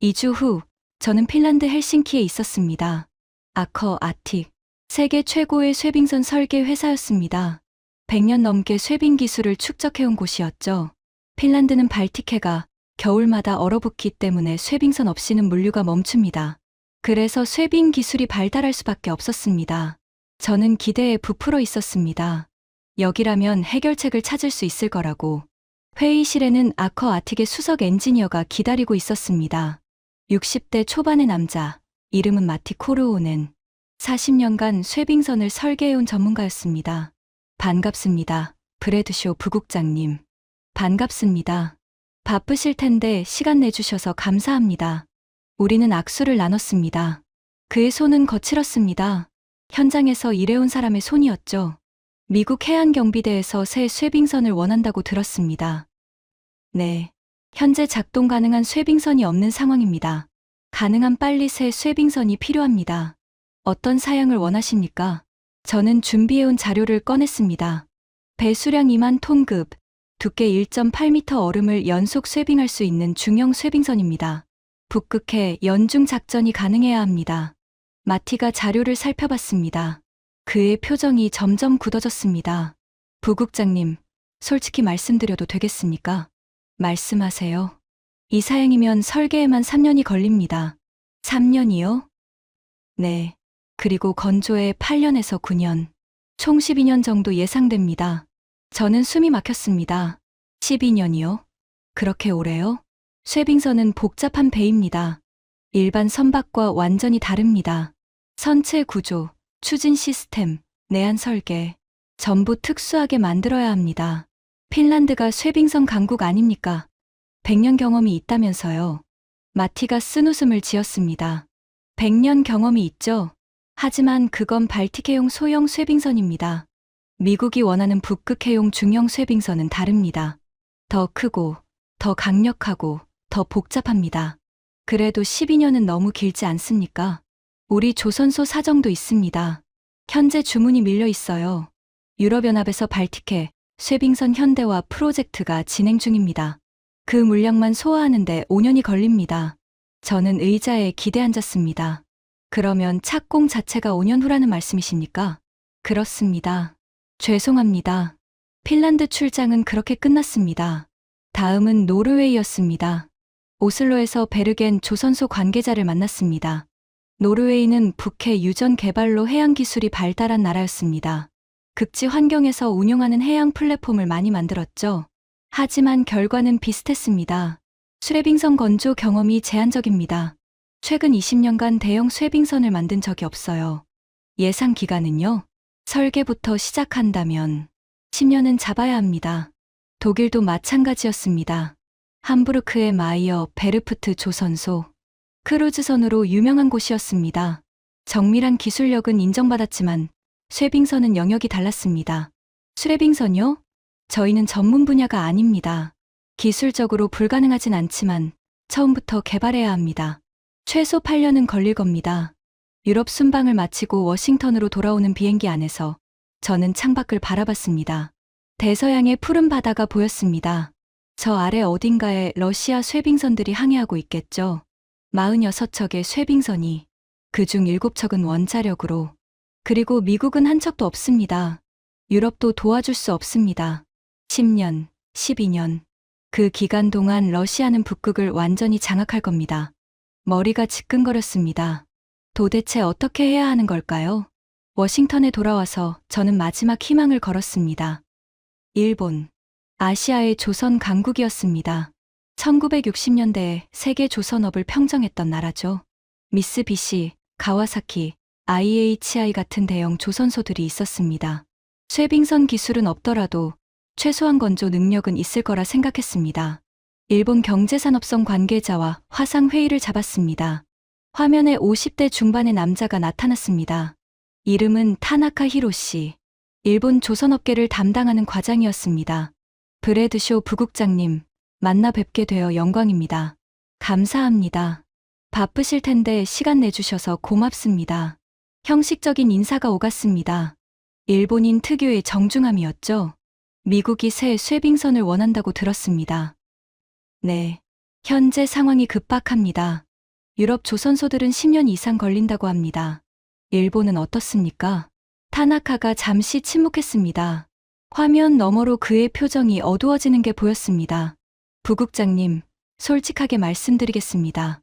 2주 후, 저는 핀란드 헬싱키에 있었습니다. 아커 아틱, 세계 최고의 쇠빙선 설계 회사였습니다. 100년 넘게 쇠빙 기술을 축적해온 곳이었죠. 핀란드는 발틱해가 겨울마다 얼어붙기 때문에 쇠빙선 없이는 물류가 멈춥니다. 그래서 쇠빙 기술이 발달할 수밖에 없었습니다. 저는 기대에 부풀어 있었습니다. 여기라면 해결책을 찾을 수 있을 거라고. 회의실에는 아커 아틱의 수석 엔지니어가 기다리고 있었습니다. 60대 초반의 남자, 이름은 마티 코르오넨. 40년간 쇠빙선을 설계해온 전문가였습니다. 반갑습니다. 브래드쇼 부국장님. 반갑습니다. 바쁘실 텐데 시간 내주셔서 감사합니다. 우리는 악수를 나눴습니다. 그의 손은 거칠었습니다. 현장에서 일해온 사람의 손이었죠. 미국 해안경비대에서 새 쇠빙선을 원한다고 들었습니다. 네. 현재 작동 가능한 쇠빙선이 없는 상황입니다. 가능한 빨리 새 쇠빙선이 필요합니다. 어떤 사양을 원하십니까? 저는 준비해온 자료를 꺼냈습니다. 배수량 2만 톤급, 두께 1.8m 얼음을 연속 쇠빙할 수 있는 중형 쇠빙선입니다. 북극해 연중 작전이 가능해야 합니다. 마티가 자료를 살펴봤습니다. 그의 표정이 점점 굳어졌습니다. 부국장님, 솔직히 말씀드려도 되겠습니까? 말씀하세요. 이 사양이면 설계에만 3년이 걸립니다. 3년이요? 네. 그리고 건조에 8년에서 9년. 총 12년 정도 예상됩니다. 저는 숨이 막혔습니다. 12년이요? 그렇게 오래요? 쇠빙선은 복잡한 배입니다. 일반 선박과 완전히 다릅니다. 선체 구조, 추진 시스템, 내한 설계, 전부 특수하게 만들어야 합니다. 핀란드가 쇠빙선 강국 아닙니까? 100년 경험이 있다면서요. 마티가 쓴웃음을 지었습니다. 100년 경험이 있죠? 하지만 그건 발틱해용 소형 쇠빙선입니다. 미국이 원하는 북극해용 중형 쇠빙선은 다릅니다. 더 크고, 더 강력하고, 더 복잡합니다. 그래도 12년은 너무 길지 않습니까? 우리 조선소 사정도 있습니다. 현재 주문이 밀려 있어요. 유럽연합에서 발틱해 쇠빙선 현대화 프로젝트가 진행 중입니다. 그 물량만 소화하는데 5년이 걸립니다. 저는 의자에 기대 앉았습니다. 그러면 착공 자체가 5년 후라는 말씀이십니까? 그렇습니다. 죄송합니다. 핀란드 출장은 그렇게 끝났습니다. 다음은 노르웨이였습니다. 오슬로에서 베르겐 조선소 관계자를 만났습니다. 노르웨이는 북해 유전 개발로 해양 기술이 발달한 나라였습니다. 극지 환경에서 운용하는 해양 플랫폼을 많이 만들었죠. 하지만 결과는 비슷했습니다. 쇠빙선 건조 경험이 제한적입니다. 최근 20년간 대형 쇠빙선을 만든 적이 없어요. 예상 기간은요? 설계부터 시작한다면 10년은 잡아야 합니다. 독일도 마찬가지였습니다. 함부르크의 마이어 베르프트 조선소, 크루즈선으로 유명한 곳이었습니다. 정밀한 기술력은 인정받았지만 쇠빙선은 영역이 달랐습니다. 쇠빙선요? 저희는 전문 분야가 아닙니다. 기술적으로 불가능하진 않지만 처음부터 개발해야 합니다. 최소 8년은 걸릴 겁니다. 유럽 순방을 마치고 워싱턴으로 돌아오는 비행기 안에서 저는 창밖을 바라봤습니다. 대서양의 푸른 바다가 보였습니다. 저 아래 어딘가에 러시아 쇠빙선들이 항해하고 있겠죠. 46척의 쇠빙선이, 그중 7척은 원자력으로. 그리고 미국은 한 척도 없습니다. 유럽도 도와줄 수 없습니다. 10년, 12년. 그 기간 동안 러시아는 북극을 완전히 장악할 겁니다. 머리가 지끈거렸습니다. 도대체 어떻게 해야 하는 걸까요? 워싱턴에 돌아와서 저는 마지막 희망을 걸었습니다. 일본, 아시아의 조선 강국이었습니다. 1960년대에 세계 조선업을 평정했던 나라죠. 미쓰비시, 가와사키, IHI 같은 대형 조선소들이 있었습니다. 쇠빙선 기술은 없더라도 최소한 건조 능력은 있을 거라 생각했습니다. 일본 경제산업성 관계자와 화상회의를 잡았습니다. 화면에 50대 중반의 남자가 나타났습니다. 이름은 타나카 히로시. 일본 조선업계를 담당하는 과장이었습니다. 브래드쇼 부국장님, 만나 뵙게 되어 영광입니다. 감사합니다. 바쁘실 텐데 시간 내주셔서 고맙습니다. 형식적인 인사가 오갔습니다. 일본인 특유의 정중함이었죠. 미국이 새 쇠빙선을 원한다고 들었습니다. 네. 현재 상황이 급박합니다. 유럽 조선소들은 10년 이상 걸린다고 합니다. 일본은 어떻습니까? 타나카가 잠시 침묵했습니다. 화면 너머로 그의 표정이 어두워지는 게 보였습니다. 부국장님, 솔직하게 말씀드리겠습니다.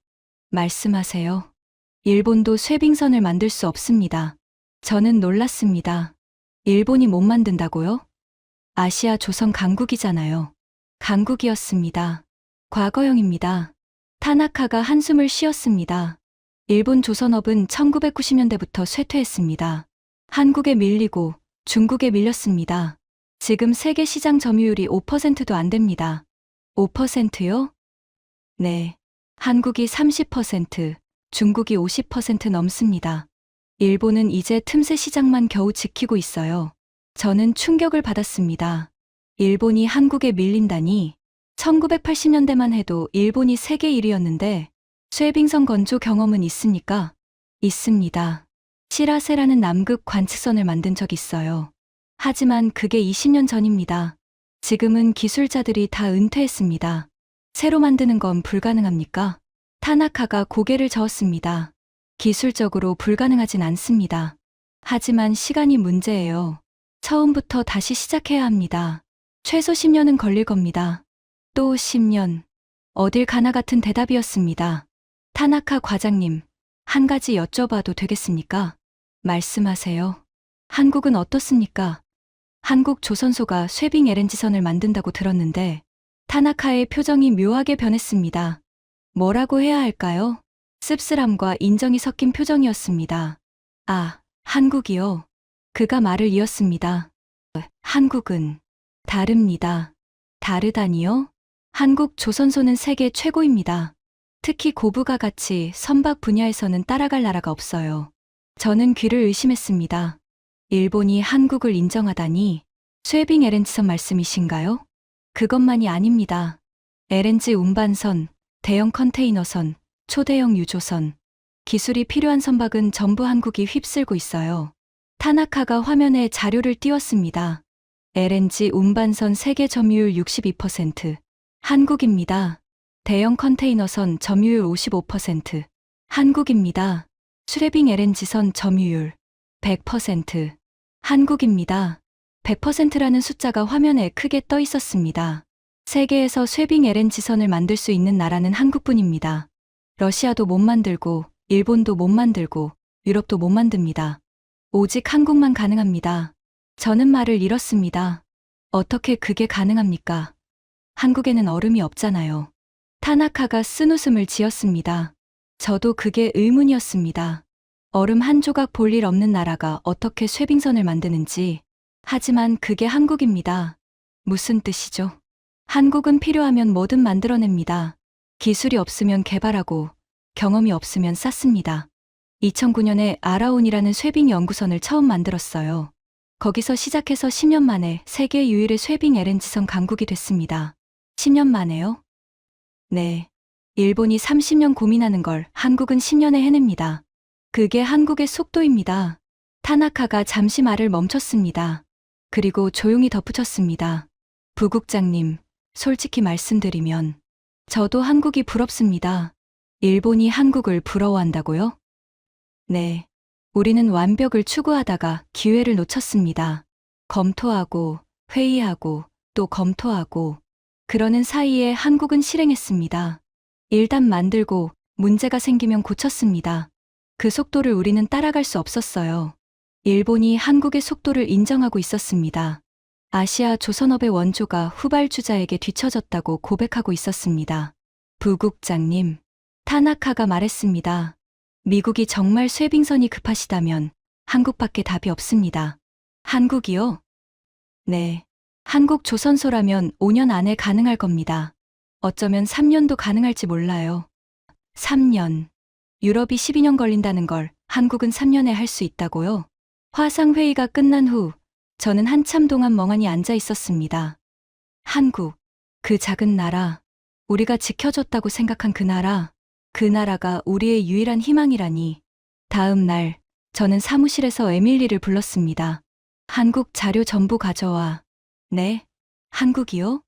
말씀하세요. 일본도 쇠빙선을 만들 수 없습니다. 저는 놀랐습니다. 일본이 못 만든다고요? 아시아 조선 강국이잖아요. 강국이었습니다. 과거형입니다. 타나카가 한숨을 쉬었습니다. 일본 조선업은 1990년대부터 쇠퇴했습니다. 한국에 밀리고 중국에 밀렸습니다. 지금 세계 시장 점유율이 5%도 안 됩니다. 5%요? 네. 한국이 30%, 중국이 50% 넘습니다. 일본은 이제 틈새 시장만 겨우 지키고 있어요. 저는 충격을 받았습니다. 일본이 한국에 밀린다니. 1980년대만 해도 일본이 세계 1위였는데 쇠빙선 건조 경험은 있습니까? 있습니다. 시라세라는 남극 관측선을 만든 적 있어요. 하지만 그게 20년 전입니다. 지금은 기술자들이 다 은퇴했습니다. 새로 만드는 건 불가능합니까? 타나카가 고개를 저었습니다. 기술적으로 불가능하진 않습니다. 하지만 시간이 문제예요. 처음부터 다시 시작해야 합니다. 최소 10년은 걸릴 겁니다. 또 10년. 어딜 가나 같은 대답이었습니다. 타나카 과장님, 한 가지 여쭤봐도 되겠습니까? 말씀하세요. 한국은 어떻습니까? 한국 조선소가 쇠빙 LNG선을 만든다고 들었는데 타나카의 표정이 묘하게 변했습니다. 뭐라고 해야 할까요? 씁쓸함과 인정이 섞인 표정이었습니다. 아, 한국이요. 그가 말을 이었습니다. 한국은 다릅니다. 다르다니요? 한국 조선소는 세계 최고입니다. 특히 고부가 같이 선박 분야에서는 따라갈 나라가 없어요. 저는 귀를 의심했습니다. 일본이 한국을 인정하다니 쇠빙 LNG선 말씀이신가요? 그것만이 아닙니다. LNG 운반선, 대형 컨테이너선, 초대형 유조선, 기술이 필요한 선박은 전부 한국이 휩쓸고 있어요. 타나카가 화면에 자료를 띄웠습니다. LNG 운반선 세계 점유율 62%, 한국입니다. 대형 컨테이너선 점유율 55%, 한국입니다. 쇠빙 LNG선 점유율 100%, 한국입니다. 100%라는 숫자가 화면에 크게 떠 있었습니다. 세계에서 쇠빙 LNG선을 만들 수 있는 나라는 한국뿐입니다. 러시아도 못 만들고, 일본도 못 만들고, 유럽도 못 만듭니다. 오직 한국만 가능합니다. 저는 말을 잃었습니다. 어떻게 그게 가능합니까? 한국에는 얼음이 없잖아요. 타나카가 쓴웃음을 지었습니다. 저도 그게 의문이었습니다. 얼음 한 조각 볼 일 없는 나라가 어떻게 쇠빙선을 만드는지. 하지만 그게 한국입니다. 무슨 뜻이죠? 한국은 필요하면 뭐든 만들어냅니다. 기술이 없으면 개발하고 경험이 없으면 쌓습니다. 2009년에 아라온이라는 쇠빙 연구선을 처음 만들었어요. 거기서 시작해서 10년 만에 세계 유일의 쇠빙 LNG선 강국이 됐습니다. 10년 만에요? 네. 일본이 30년 고민하는 걸 한국은 10년에 해냅니다. 그게 한국의 속도입니다. 타나카가 잠시 말을 멈췄습니다. 그리고 조용히 덧붙였습니다. 부국장님, 솔직히 말씀드리면 저도 한국이 부럽습니다. 일본이 한국을 부러워한다고요? 네. 우리는 완벽을 추구하다가 기회를 놓쳤습니다. 검토하고 회의하고 또 검토하고 그러는 사이에 한국은 실행했습니다. 일단 만들고 문제가 생기면 고쳤습니다. 그 속도를 우리는 따라갈 수 없었어요. 일본이 한국의 속도를 인정하고 있었습니다. 아시아 조선업의 원조가 후발주자에게 뒤처졌다고 고백하고 있었습니다. 부국장님, 타나카가 말했습니다. 미국이 정말 쇠빙선이 급하시다면 한국밖에 답이 없습니다. 한국이요? 네. 한국 조선소라면 5년 안에 가능할 겁니다. 어쩌면 3년도 가능할지 몰라요. 3년. 유럽이 12년 걸린다는 걸 한국은 3년에 할 수 있다고요? 화상회의가 끝난 후 저는 한참 동안 멍하니 앉아 있었습니다. 한국. 그 작은 나라. 우리가 지켜줬다고 생각한 그 나라. 그 나라가 우리의 유일한 희망이라니. 다음 날 저는 사무실에서 에밀리를 불렀습니다. 한국 자료 전부 가져와. 네? 한국이요?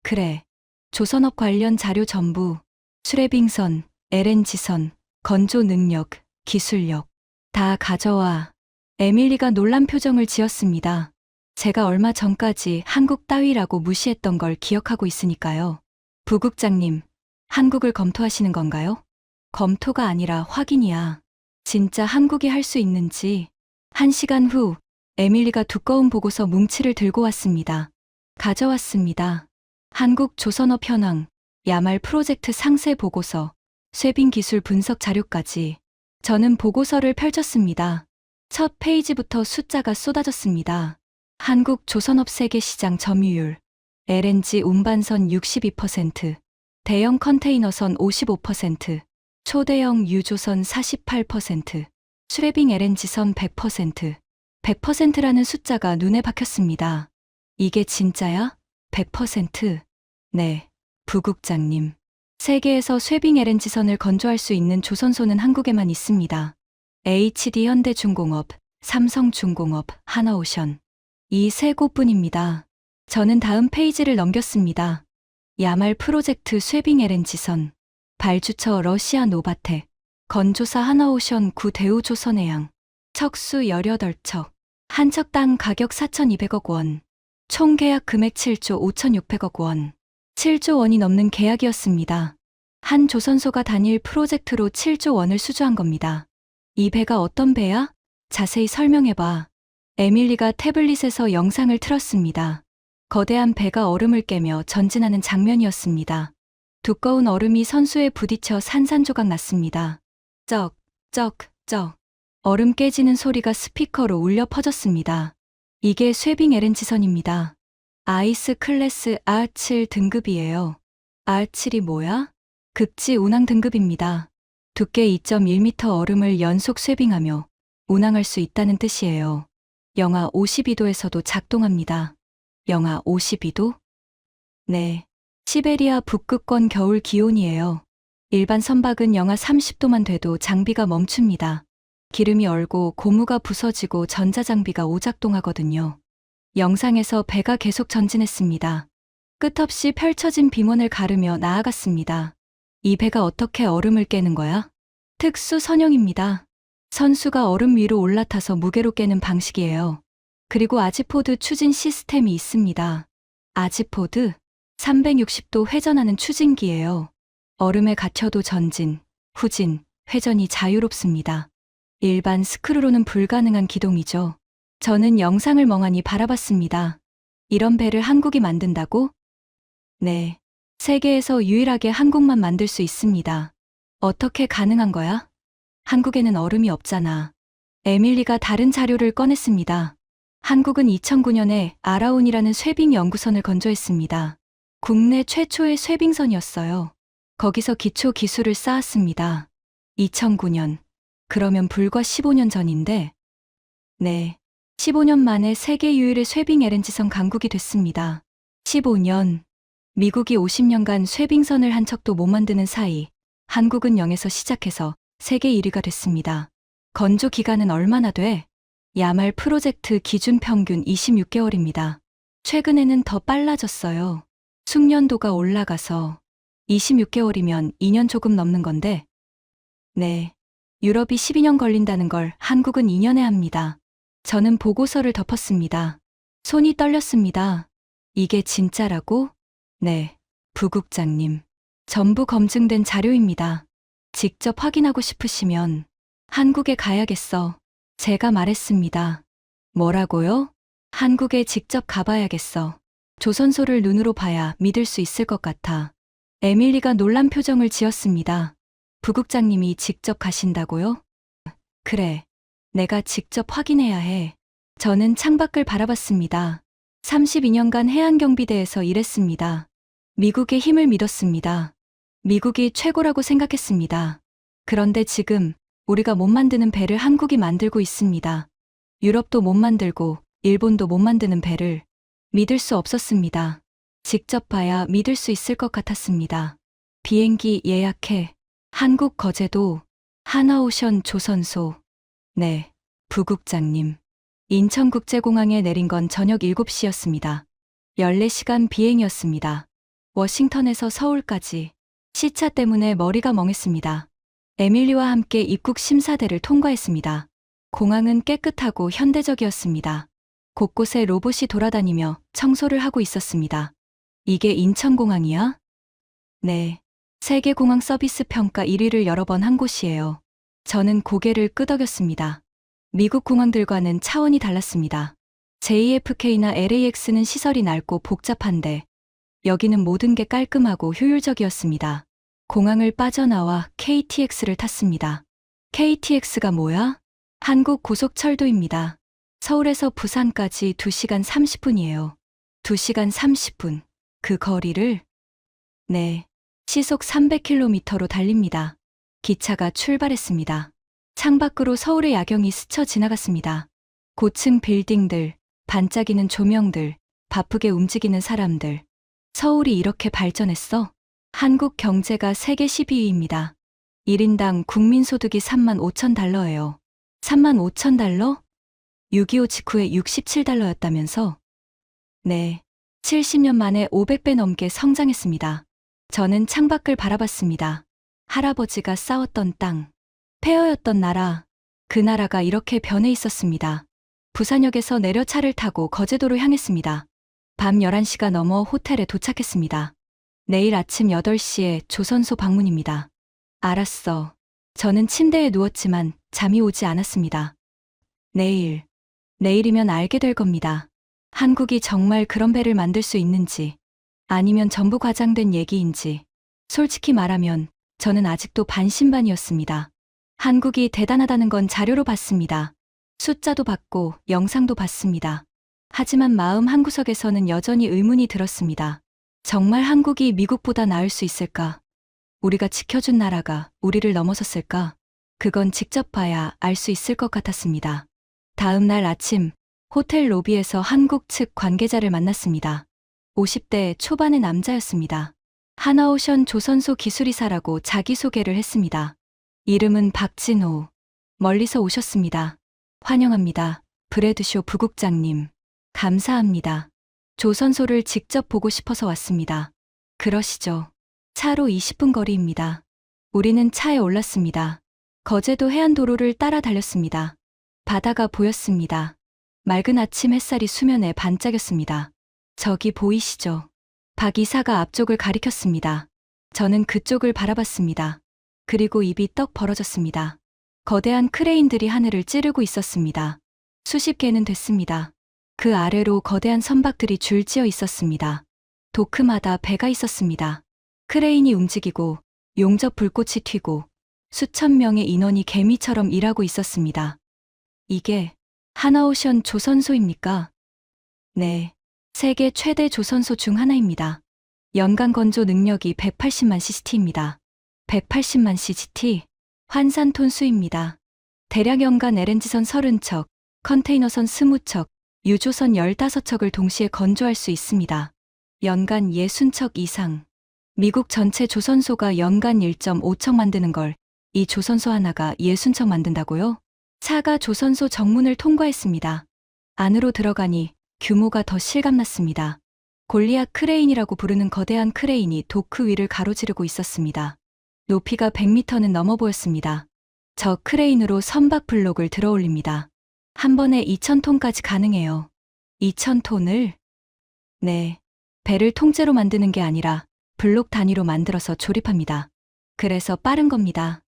그래. 조선업 관련 자료 전부. 수레빙선, LNG선, 건조 능력, 기술력. 다 가져와. 에밀리가 놀란 표정을 지었습니다. 제가 얼마 전까지 한국 따위라고 무시했던 걸 기억하고 있으니까요. 부국장님, 한국을 검토하시는 건가요? 검토가 아니라 확인이야. 진짜 한국이 할 수 있는지. 1시간 후, 에밀리가 두꺼운 보고서 뭉치를 들고 왔습니다. 가져왔습니다. 한국 조선업 현황, 야말 프로젝트 상세 보고서, 쇠빙 기술 분석 자료까지. 저는 보고서를 펼쳤습니다. 첫 페이지부터 숫자가 쏟아졌습니다. 한국 조선업 세계 시장 점유율, LNG 운반선 62%, 대형 컨테이너선 55%, 초대형 유조선 48%, 수레빙 LNG선 100%, 100%라는 숫자가 눈에 박혔습니다. 이게 진짜야? 100%? 네, 부국장님. 세계에서 쇠빙 LNG선을 건조할 수 있는 조선소는 한국에만 있습니다. HD 현대중공업, 삼성중공업, 하나오션. 이 세 곳뿐입니다. 저는 다음 페이지를 넘겼습니다. 야말 프로젝트 쇠빙 LNG선, 발주처 러시아 노바텍, 건조사 하나오션 9 대우조선해양, 척수 18척, 한 척당 가격 4,200억 원, 총 계약 금액 7조 5,600억 원, 7조 원이 넘는 계약이었습니다. 한 조선소가 단일 프로젝트로 7조 원을 수주한 겁니다. 이 배가 어떤 배야? 자세히 설명해봐. 에밀리가 태블릿에서 영상을 틀었습니다. 거대한 배가 얼음을 깨며 전진하는 장면이었습니다. 두꺼운 얼음이 선수에 부딪혀 산산조각 났습니다. 쩍, 쩍, 쩍. 얼음 깨지는 소리가 스피커로 울려 퍼졌습니다. 이게 쇠빙 LNG선입니다. 아이스 클래스 R7 등급이에요. R7이 뭐야? 급지 운항 등급입니다. 두께 2.1m 얼음을 연속 쇠빙하며 운항할 수 있다는 뜻이에요. 영하 52도에서도 작동합니다. 영하 52도? 네. 시베리아 북극권 겨울 기온이에요. 일반 선박은 영하 30도만 돼도 장비가 멈춥니다. 기름이 얼고 고무가 부서지고 전자장비가 오작동하거든요. 영상에서 배가 계속 전진했습니다. 끝없이 펼쳐진 빙원을 가르며 나아갔습니다. 이 배가 어떻게 얼음을 깨는 거야? 특수 선형입니다. 선수가 얼음 위로 올라타서 무게로 깨는 방식이에요. 그리고 아지포드 추진 시스템이 있습니다. 아지포드? 360도 회전하는 추진기예요. 얼음에 갇혀도 전진, 후진, 회전이 자유롭습니다. 일반 스크루로는 불가능한 기동이죠. 저는 영상을 멍하니 바라봤습니다. 이런 배를 한국이 만든다고? 네. 세계에서 유일하게 한국만 만들 수 있습니다. 어떻게 가능한 거야? 한국에는 얼음이 없잖아. 에밀리가 다른 자료를 꺼냈습니다. 한국은 2009년에 아라온이라는 쇠빙 연구선을 건조했습니다. 국내 최초의 쇠빙선이었어요. 거기서 기초 기술을 쌓았습니다. 2009년. 그러면 불과 15년 전인데, 네. 15년 만에 세계 유일의 쇠빙 LNG선 강국이 됐습니다. 15년. 미국이 50년간 쇠빙선을 한 척도 못 만드는 사이, 한국은 0에서 시작해서 세계 1위가 됐습니다. 건조 기간은 얼마나 돼? 야말 프로젝트 기준 평균 26개월입니다. 최근에는 더 빨라졌어요. 숙련도가 올라가서 26개월이면 2년 조금 넘는 건데, 네. 유럽이 12년 걸린다는 걸 한국은 2년에 합니다. 저는 보고서를 덮었습니다. 손이 떨렸습니다. 이게 진짜라고? 네. 부국장님. 전부 검증된 자료입니다. 직접 확인하고 싶으시면 한국에 가야겠어. 제가 말했습니다. 뭐라고요? 한국에 직접 가봐야겠어. 조선소를 눈으로 봐야 믿을 수 있을 것 같아. 에밀리가 놀란 표정을 지었습니다. 부국장님이 직접 가신다고요? 그래. 내가 직접 확인해야 해. 저는 창밖을 바라봤습니다. 32년간 해안경비대에서 일했습니다. 미국의 힘을 믿었습니다. 미국이 최고라고 생각했습니다. 그런데 지금 우리가 못 만드는 배를 한국이 만들고 있습니다. 유럽도 못 만들고 일본도 못 만드는 배를 믿을 수 없었습니다. 직접 봐야 믿을 수 있을 것 같았습니다. 비행기 예약해. 한국 거제도 하나오션 조선소. 네, 부국장님. 인천국제공항에 내린 건 저녁 7시였습니다. 14시간 비행이었습니다. 워싱턴에서 서울까지. 시차 때문에 머리가 멍했습니다. 에밀리와 함께 입국 심사대를 통과했습니다. 공항은 깨끗하고 현대적이었습니다. 곳곳에 로봇이 돌아다니며 청소를 하고 있었습니다. 이게 인천공항이야? 네. 세계공항 서비스 평가 1위를 여러 번 한 곳이에요. 저는 고개를 끄덕였습니다. 미국 공항들과는 차원이 달랐습니다. JFK나 LAX는 시설이 낡고 복잡한데 여기는 모든 게 깔끔하고 효율적이었습니다. 공항을 빠져나와 KTX를 탔습니다. KTX가 뭐야? 한국 고속철도입니다. 서울에서 부산까지 2시간 30분이에요. 2시간 30분. 그 거리를? 네. 시속 300km로 달립니다. 기차가 출발했습니다. 창밖으로 서울의 야경이 스쳐 지나갔습니다. 고층 빌딩들, 반짝이는 조명들, 바쁘게 움직이는 사람들. 서울이 이렇게 발전했어? 한국 경제가 세계 12위입니다. 1인당 국민소득이 35,000달러예요. 35,000달러? 6.25 직후에 67달러였다면서? 네. 70년 만에 500배 넘게 성장했습니다. 저는 창밖을 바라봤습니다. 할아버지가 싸웠던 땅, 폐허였던 나라, 그 나라가 이렇게 변해 있었습니다. 부산역에서 내려 차를 타고 거제도로 향했습니다. 밤 11시가 넘어 호텔에 도착했습니다. 내일 아침 8시에 조선소 방문입니다. 알았어. 저는 침대에 누웠지만 잠이 오지 않았습니다. 내일이면 알게 될 겁니다. 한국이 정말 그런 배를 만들 수 있는지, 아니면 전부 과장된 얘기인지. 솔직히 말하면 저는 아직도 반신반의였습니다. 한국이 대단하다는 건 자료로 봤습니다. 숫자도 봤고 영상도 봤습니다. 하지만 마음 한구석에서는 여전히 의문이 들었습니다. 정말 한국이 미국보다 나을 수 있을까? 우리가 지켜준 나라가 우리를 넘어섰을까? 그건 직접 봐야 알 수 있을 것 같았습니다. 다음 날 아침, 호텔 로비에서 한국 측 관계자를 만났습니다. 50대 초반의 남자였습니다. 하나오션 조선소 기술이사라고 자기소개를 했습니다. 이름은 박진호. 멀리서 오셨습니다. 환영합니다. 브래드쇼 부국장님. 감사합니다. 조선소를 직접 보고 싶어서 왔습니다. 그러시죠. 차로 20분 거리입니다. 우리는 차에 올랐습니다. 거제도 해안도로를 따라 달렸습니다. 바다가 보였습니다. 맑은 아침 햇살이 수면에 반짝였습니다. 저기 보이시죠? 박 이사가 앞쪽을 가리켰습니다. 저는 그쪽을 바라봤습니다. 그리고 입이 떡 벌어졌습니다. 거대한 크레인들이 하늘을 찌르고 있었습니다. 수십 개는 됐습니다. 그 아래로 거대한 선박들이 줄지어 있었습니다. 도크마다 배가 있었습니다. 크레인이 움직이고 용접 불꽃이 튀고 수천 명의 인원이 개미처럼 일하고 있었습니다. 이게 하나오션 조선소입니까? 네. 세계 최대 조선소 중 하나입니다. 연간 건조 능력이 180만 CCT입니다. 180만 CCT? 환산톤 수입니다. 대략 연간 LNG선 30척, 컨테이너선 20척, 유조선 15척을 동시에 건조할 수 있습니다. 연간 60척 이상. 미국 전체 조선소가 연간 1.5척 만드는 걸 이 조선소 하나가 60척 만든다고요? 차가 조선소 정문을 통과했습니다. 안으로 들어가니 규모가 더 실감났습니다. 골리앗 크레인이라고 부르는 거대한 크레인이 도크 위를 가로지르고 있었습니다. 높이가 100m는 넘어 보였습니다. 저 크레인으로 선박 블록을 들어 올립니다. 한 번에 2,000톤까지 가능해요. 2,000톤을? 네. 배를 통째로 만드는 게 아니라 블록 단위로 만들어서 조립합니다. 그래서 빠른 겁니다.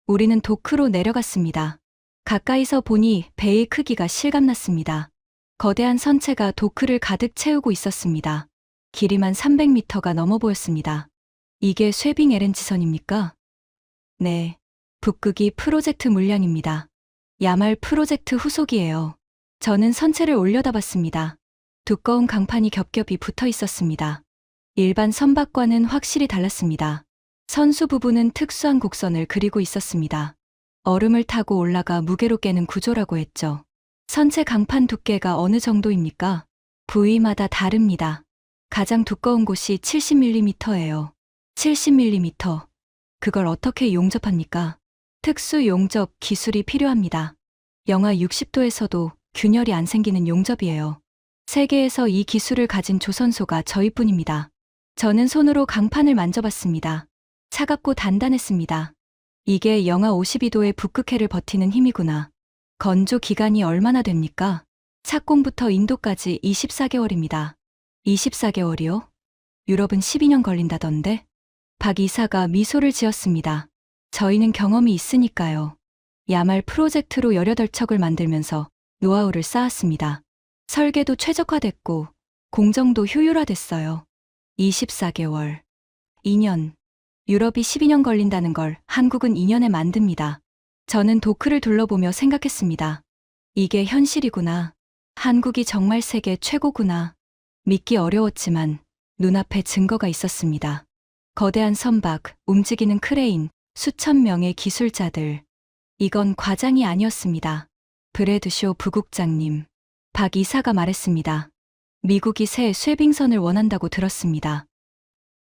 우리는 도크로 내려갔습니다. 가까이서 보니 배의 크기가 실감났습니다. 거대한 선체가 도크를 가득 채우고 있었습니다. 길이만 300m가 넘어 보였습니다. 이게 쇠빙 LNG선입니까? 네. 북극이 프로젝트 물량입니다. 야말 프로젝트 후속이에요. 저는 선체를 올려다봤습니다. 두꺼운 강판이 겹겹이 붙어 있었습니다. 일반 선박과는 확실히 달랐습니다. 선수 부분은 특수한 곡선을 그리고 있었습니다. 얼음을 타고 올라가 무게로 깨는 구조라고 했죠. 선체 강판 두께가 어느 정도입니까? 부위마다 다릅니다. 가장 두꺼운 곳이 70mm예요. 70mm. 그걸 어떻게 용접합니까? 특수 용접 기술이 필요합니다. 영하 60도에서도 균열이 안 생기는 용접이에요. 세계에서 이 기술을 가진 조선소가 저희뿐입니다. 저는 손으로 강판을 만져봤습니다. 차갑고 단단했습니다. 이게 영하 52도의 북극해를 버티는 힘이구나. 건조 기간이 얼마나 됩니까? 착공부터 인도까지 24개월입니다. 24개월이요? 유럽은 12년 걸린다던데? 박 이사가 미소를 지었습니다. 저희는 경험이 있으니까요. 야말 프로젝트로 18척을 만들면서 노하우를 쌓았습니다. 설계도 최적화됐고 공정도 효율화됐어요. 24개월. 2년. 유럽이 12년 걸린다는 걸 한국은 2년에 만듭니다. 저는 도크를 둘러보며 생각했습니다. 이게 현실이구나. 한국이 정말 세계 최고구나. 믿기 어려웠지만 눈앞에 증거가 있었습니다. 거대한 선박, 움직이는 크레인, 수천 명의 기술자들. 이건 과장이 아니었습니다. 브래드쇼 부국장님. 박 이사가 말했습니다. 미국이 새 쇠빙선을 원한다고 들었습니다.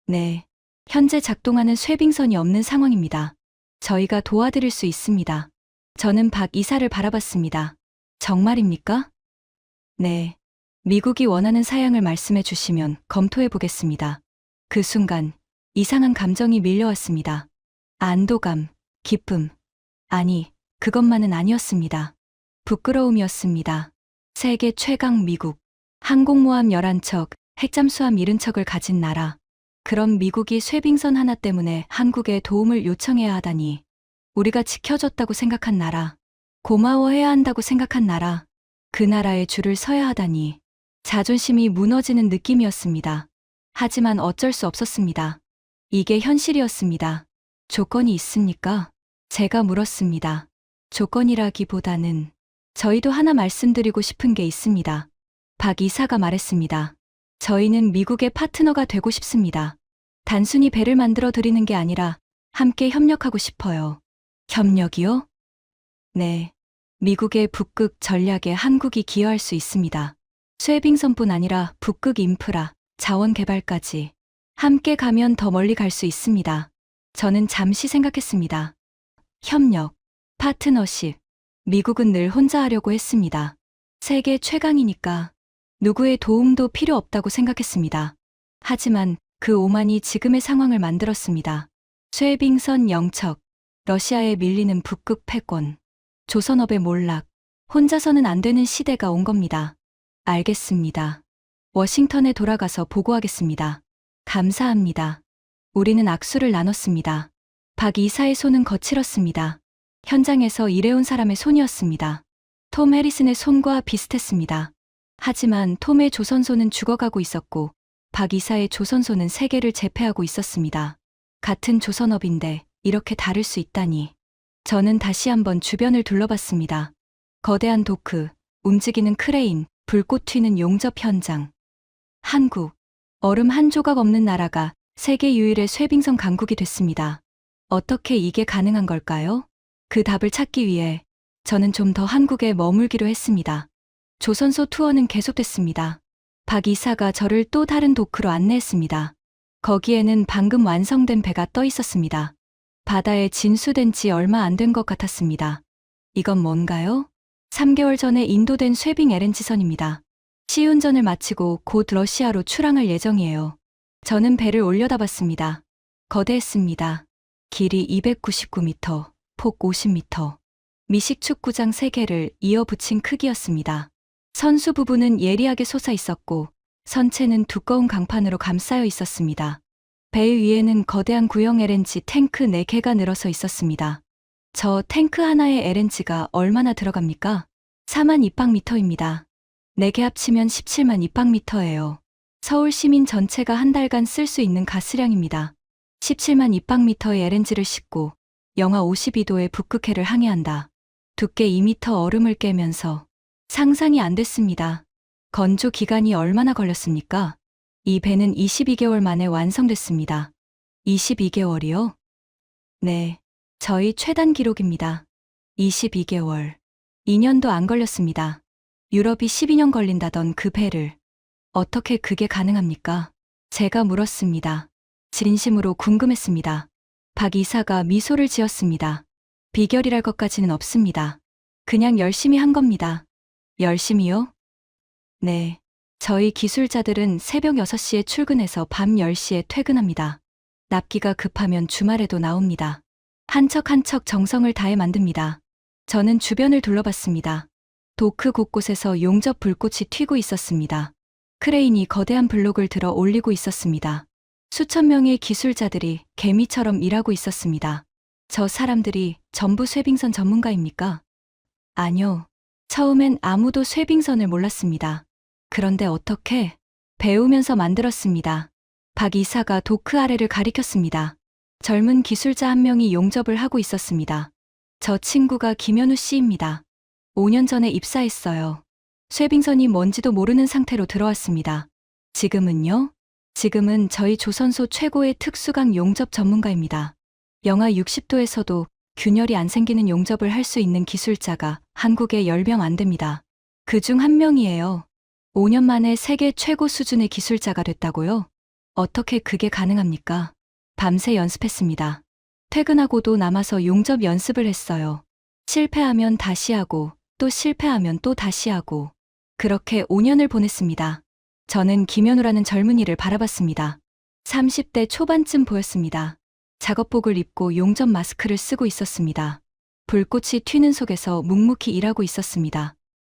네. 현재 작동하는 쇠빙선이 없는 상황입니다. 저희가 도와드릴 수 있습니다. 저는 박 이사를 바라봤습니다. 정말입니까? 네. 미국이 원하는 사양을 말씀해 주시면 검토해 보겠습니다. 그 순간 이상한 감정이 밀려왔습니다. 안도감, 기쁨. 아니, 그것만은 아니었습니다. 부끄러움이었습니다. 세계 최강 미국. 항공모함 11척, 핵잠수함 70척을 가진 나라. 그럼 미국이 쇠빙선 하나 때문에 한국에 도움을 요청해야 하다니. 우리가 지켜줬다고 생각한 나라. 고마워해야 한다고 생각한 나라. 그 나라에 줄을 서야 하다니. 자존심이 무너지는 느낌이었습니다. 하지만 어쩔 수 없었습니다. 이게 현실이었습니다. 조건이 있습니까? 제가 물었습니다. 조건이라기보다는 저희도 하나 말씀드리고 싶은 게 있습니다. 박 이사가 말했습니다. 저희는 미국의 파트너가 되고 싶습니다. 단순히 배를 만들어 드리는 게 아니라 함께 협력하고 싶어요. 협력이요? 네. 미국의 북극 전략에 한국이 기여할 수 있습니다. 쇠빙선뿐 아니라 북극 인프라, 자원 개발까지. 함께 가면 더 멀리 갈 수 있습니다. 저는 잠시 생각했습니다. 협력, 파트너십. 미국은 늘 혼자 하려고 했습니다. 세계 최강이니까 누구의 도움도 필요 없다고 생각했습니다. 하지만 그 오만이 지금의 상황을 만들었습니다. 쇠빙선 영척, 러시아에 밀리는 북극 패권, 조선업의 몰락, 혼자서는 안 되는 시대가 온 겁니다. 알겠습니다. 워싱턴에 돌아가서 보고하겠습니다. 감사합니다. 우리는 악수를 나눴습니다. 박 이사의 손은 거칠었습니다. 현장에서 일해온 사람의 손이었습니다. 톰 해리슨의 손과 비슷했습니다. 하지만 톰의 조선소는 죽어가고 있었고 박 이사의 조선소는 세계를 제패하고 있었습니다. 같은 조선업인데 이렇게 다를 수 있다니. 저는 다시 한번 주변을 둘러봤습니다. 거대한 도크, 움직이는 크레인, 불꽃 튀는 용접 현장. 한국, 얼음 한 조각 없는 나라가 세계 유일의 쇠빙선 강국이 됐습니다. 어떻게 이게 가능한 걸까요? 그 답을 찾기 위해 저는 좀 더 한국에 머물기로 했습니다. 조선소 투어는 계속됐습니다. 박 이사가 저를 또 다른 도크로 안내했습니다. 거기에는 방금 완성된 배가 떠 있었습니다. 바다에 진수된 지 얼마 안 된 것 같았습니다. 이건 뭔가요? 3개월 전에 인도된 쇠빙 LNG선입니다. 시운전을 마치고 곧 러시아로 출항할 예정이에요. 저는 배를 올려다봤습니다. 거대했습니다. 길이 299m, 폭 50m. 미식 축구장 3개를 이어 붙인 크기였습니다. 선수 부분은 예리하게 솟아 있었고 선체는 두꺼운 강판으로 감싸여 있었습니다. 배 위에는 거대한 구형 LNG 탱크 4개가 늘어서 있었습니다. 저 탱크 하나에 LNG가 얼마나 들어갑니까? 4만 입방미터입니다. 4개 합치면 17만 입방미터예요. 서울 시민 전체가 한 달간 쓸 수 있는 가스량입니다. 17만 입방미터의 LNG를 싣고 영하 52도의 북극해를 항해한다. 두께 2m 얼음을 깨면서 상상이 안 됐습니다. 건조 기간이 얼마나 걸렸습니까? 이 배는 22개월 만에 완성됐습니다. 22개월이요? 네, 저희 최단 기록입니다. 22개월. 2년도 안 걸렸습니다. 유럽이 12년 걸린다던 그 배를. 어떻게 그게 가능합니까? 제가 물었습니다. 진심으로 궁금했습니다. 박 이사가 미소를 지었습니다. 비결이랄 것까지는 없습니다. 그냥 열심히 한 겁니다. 열심히요? 네. 저희 기술자들은 새벽 6시에 출근해서 밤 10시에 퇴근합니다. 납기가 급하면 주말에도 나옵니다. 한 척 한 척 정성을 다해 만듭니다. 저는 주변을 둘러봤습니다. 도크 곳곳에서 용접 불꽃이 튀고 있었습니다. 크레인이 거대한 블록을 들어 올리고 있었습니다. 수천 명의 기술자들이 개미처럼 일하고 있었습니다. 저 사람들이 전부 쇠빙선 전문가입니까? 아니요. 처음엔 아무도 쇠빙선을 몰랐습니다. 그런데 어떻게? 배우면서 만들었습니다. 박 이사가 도크 아래를 가리켰습니다. 젊은 기술자 한 명이 용접을 하고 있었습니다. 저 친구가 김현우 씨입니다. 5년 전에 입사했어요. 쇠빙선이 뭔지도 모르는 상태로 들어왔습니다. 지금은요? 지금은 저희 조선소 최고의 특수강 용접 전문가입니다. 영하 60도에서도 균열이 안 생기는 용접을 할 수 있는 기술자가 한국에 10명 안 됩니다. 그중 한 명이에요. 5년 만에 세계 최고 수준의 기술자가 됐다고요? 어떻게 그게 가능합니까? 밤새 연습했습니다. 퇴근하고도 남아서 용접 연습을 했어요. 실패하면 다시 하고 또 실패하면 또 다시 하고 그렇게 5년을 보냈습니다. 저는 김현우라는 젊은이를 바라봤습니다. 30대 초반쯤 보였습니다. 작업복을 입고 용접 마스크를 쓰고 있었습니다. 불꽃이 튀는 속에서 묵묵히 일하고 있었습니다.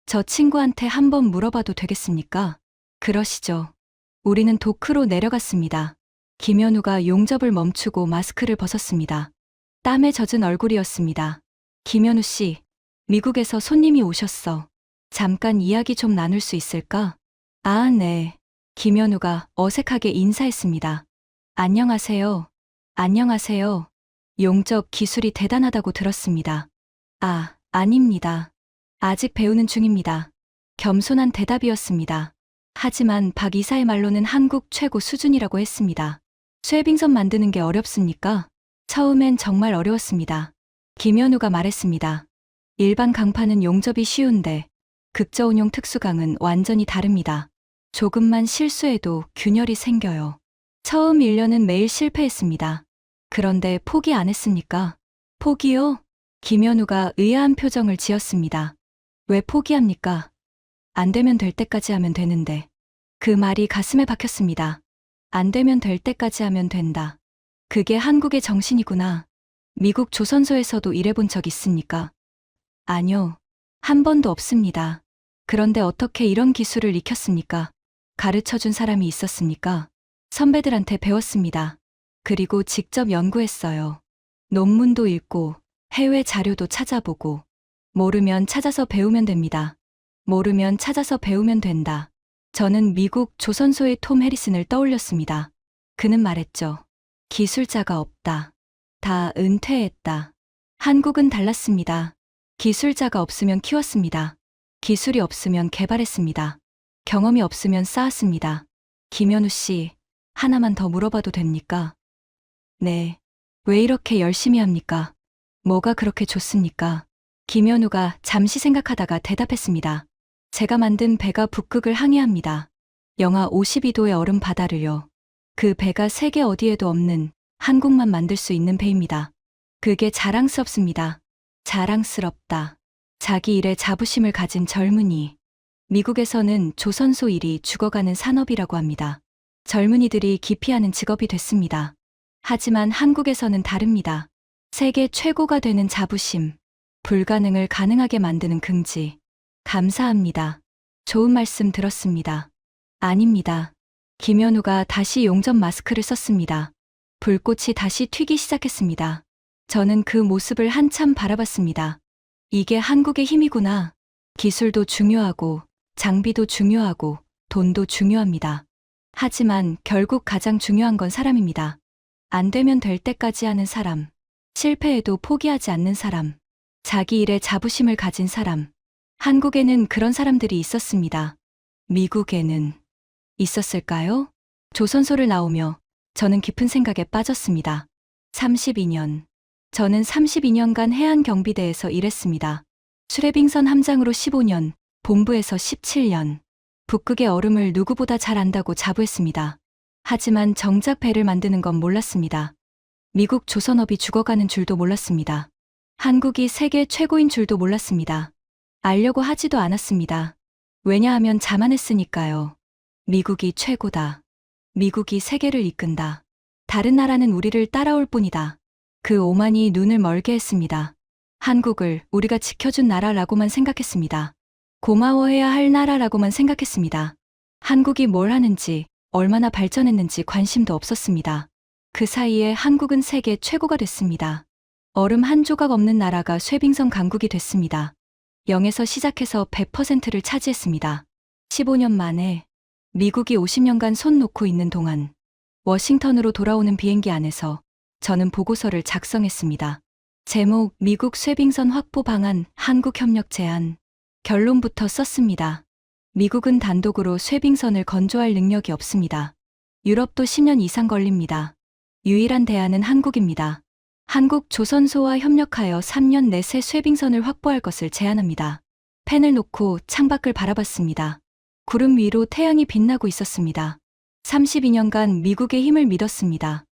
저 친구한테 한번 물어봐도 되겠습니까? 그러시죠. 우리는 도크로 내려갔습니다. 김현우가 용접을 멈추고 마스크를 벗었습니다. 땀에 젖은 얼굴이었습니다. 김현우 씨, 미국에서 손님이 오셨어. 잠깐 이야기 좀 나눌 수 있을까? 아, 네. 김현우가 어색하게 인사했습니다. 안녕하세요. 안녕하세요. 용접 기술이 대단하다고 들었습니다. 아, 아닙니다. 아직 배우는 중입니다. 겸손한 대답이었습니다. 하지만 박 이사의 말로는 한국 최고 수준이라고 했습니다. 쇠빙선 만드는 게 어렵습니까? 처음엔 정말 어려웠습니다. 김현우가 말했습니다. 일반 강판은 용접이 쉬운데 극저온용 특수강은 완전히 다릅니다. 조금만 실수해도 균열이 생겨요. 처음 1년은 매일 실패했습니다. 그런데 포기 안 했습니까? 포기요? 김현우가 의아한 표정을 지었습니다. 왜 포기합니까? 안 되면 될 때까지 하면 되는데. 그 말이 가슴에 박혔습니다. 안 되면 될 때까지 하면 된다. 그게 한국의 정신이구나. 미국 조선소에서도 일해본 적 있습니까? 아니요. 한 번도 없습니다. 그런데 어떻게 이런 기술을 익혔습니까? 가르쳐준 사람이 있었습니까? 선배들한테 배웠습니다. 그리고 직접 연구했어요. 논문도 읽고 해외 자료도 찾아보고 모르면 찾아서 배우면 됩니다. 모르면 찾아서 배우면 된다. 저는 미국 조선소의 톰 해리슨을 떠올렸습니다. 그는 말했죠. 기술자가 없다. 다 은퇴했다. 한국은 달랐습니다. 기술자가 없으면 키웠습니다. 기술이 없으면 개발했습니다. 경험이 없으면 쌓았습니다. 김현우 씨, 하나만 더 물어봐도 됩니까? 네. 왜 이렇게 열심히 합니까? 뭐가 그렇게 좋습니까? 김현우가 잠시 생각하다가 대답했습니다. 제가 만든 배가 북극을 항해합니다. 영하 52도의 얼음 바다를요. 그 배가 세계 어디에도 없는 한국만 만들 수 있는 배입니다. 그게 자랑스럽습니다. 자랑스럽다. 자기 일에 자부심을 가진 젊은이. 미국에서는 조선소 일이 죽어가는 산업이라고 합니다. 젊은이들이 기피하는 직업이 됐습니다. 하지만 한국에서는 다릅니다. 세계 최고가 되는 자부심. 불가능을 가능하게 만드는 긍지. 감사합니다. 좋은 말씀 들었습니다. 아닙니다. 김현우가 다시 용접 마스크를 썼습니다. 불꽃이 다시 튀기 시작했습니다. 저는 그 모습을 한참 바라봤습니다. 이게 한국의 힘이구나. 기술도 중요하고, 장비도 중요하고, 돈도 중요합니다. 하지만 결국 가장 중요한 건 사람입니다. 안 되면 될 때까지 하는 사람. 실패해도 포기하지 않는 사람. 자기 일에 자부심을 가진 사람. 한국에는 그런 사람들이 있었습니다. 미국에는 있었을까요? 조선소를 나오며 저는 깊은 생각에 빠졌습니다. 32년. 저는 32년간 해안경비대에서 일했습니다. 수레빙선 함장으로 15년, 본부에서 17년. 북극의 얼음을 누구보다 잘 안다고 자부했습니다. 하지만 정작 배를 만드는 건 몰랐습니다. 미국 조선업이 죽어가는 줄도 몰랐습니다. 한국이 세계 최고인 줄도 몰랐습니다. 알려고 하지도 않았습니다. 왜냐하면 자만했으니까요. 미국이 최고다. 미국이 세계를 이끈다. 다른 나라는 우리를 따라올 뿐이다. 그 오만이 눈을 멀게 했습니다. 한국을 우리가 지켜준 나라라고만 생각했습니다. 고마워해야 할 나라라고만 생각했습니다. 한국이 뭘 하는지, 얼마나 발전했는지 관심도 없었습니다. 그 사이에 한국은 세계 최고가 됐습니다. 얼음 한 조각 없는 나라가 쇠빙선 강국이 됐습니다. 0에서 시작해서 100%를 차지했습니다. 15년 만에 미국이 50년간 손 놓고 있는 동안 워싱턴으로 돌아오는 비행기 안에서 저는 보고서를 작성했습니다. 제목 미국 쇠빙선 확보 방안 한국 협력 제안. 결론부터 썼습니다. 미국은 단독으로 쇠빙선을 건조할 능력이 없습니다. 유럽도 10년 이상 걸립니다. 유일한 대안은 한국입니다. 한국 조선소와 협력하여 3년 내 새 쇠빙선을 확보할 것을 제안합니다. 펜을 놓고 창밖을 바라봤습니다. 구름 위로 태양이 빛나고 있었습니다. 32년간 미국의 힘을 믿었습니다.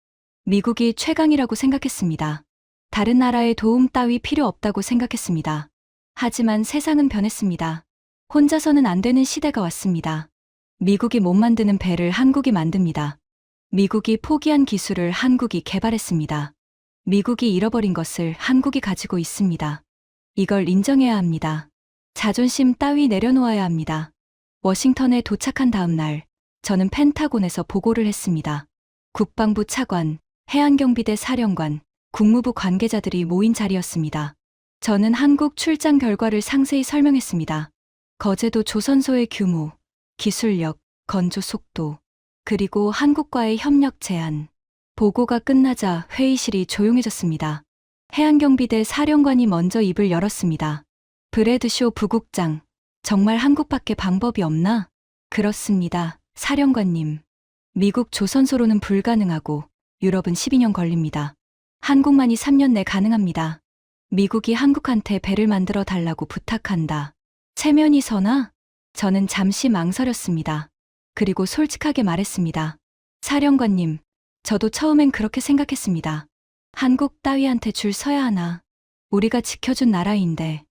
미국이 최강이라고 생각했습니다. 다른 나라의 도움 따위 필요 없다고 생각했습니다. 하지만 세상은 변했습니다. 혼자서는 안 되는 시대가 왔습니다. 미국이 못 만드는 배를 한국이 만듭니다. 미국이 포기한 기술을 한국이 개발했습니다. 미국이 잃어버린 것을 한국이 가지고 있습니다. 이걸 인정해야 합니다. 자존심 따위 내려놓아야 합니다. 워싱턴에 도착한 다음 날, 저는 펜타곤에서 보고를 했습니다. 국방부 차관, 해안경비대 사령관, 국무부 관계자들이 모인 자리였습니다. 저는 한국 출장 결과를 상세히 설명했습니다. 거제도 조선소의 규모, 기술력, 건조 속도, 그리고 한국과의 협력 제안. 보고가 끝나자 회의실이 조용해졌습니다. 해안경비대 사령관이 먼저 입을 열었습니다. 브래드쇼 부국장, 정말 한국밖에 방법이 없나? 그렇습니다, 사령관님. 미국 조선소로는 불가능하고 유럽은 12년 걸립니다. 한국만이 3년 내 가능합니다. 미국이 한국한테 배를 만들어 달라고 부탁한다. 체면이 서나? 저는 잠시 망설였습니다. 그리고 솔직하게 말했습니다. 사령관님, 저도 처음엔 그렇게 생각했습니다. 한국 따위한테 줄 서야 하나. 우리가 지켜준 나라인데.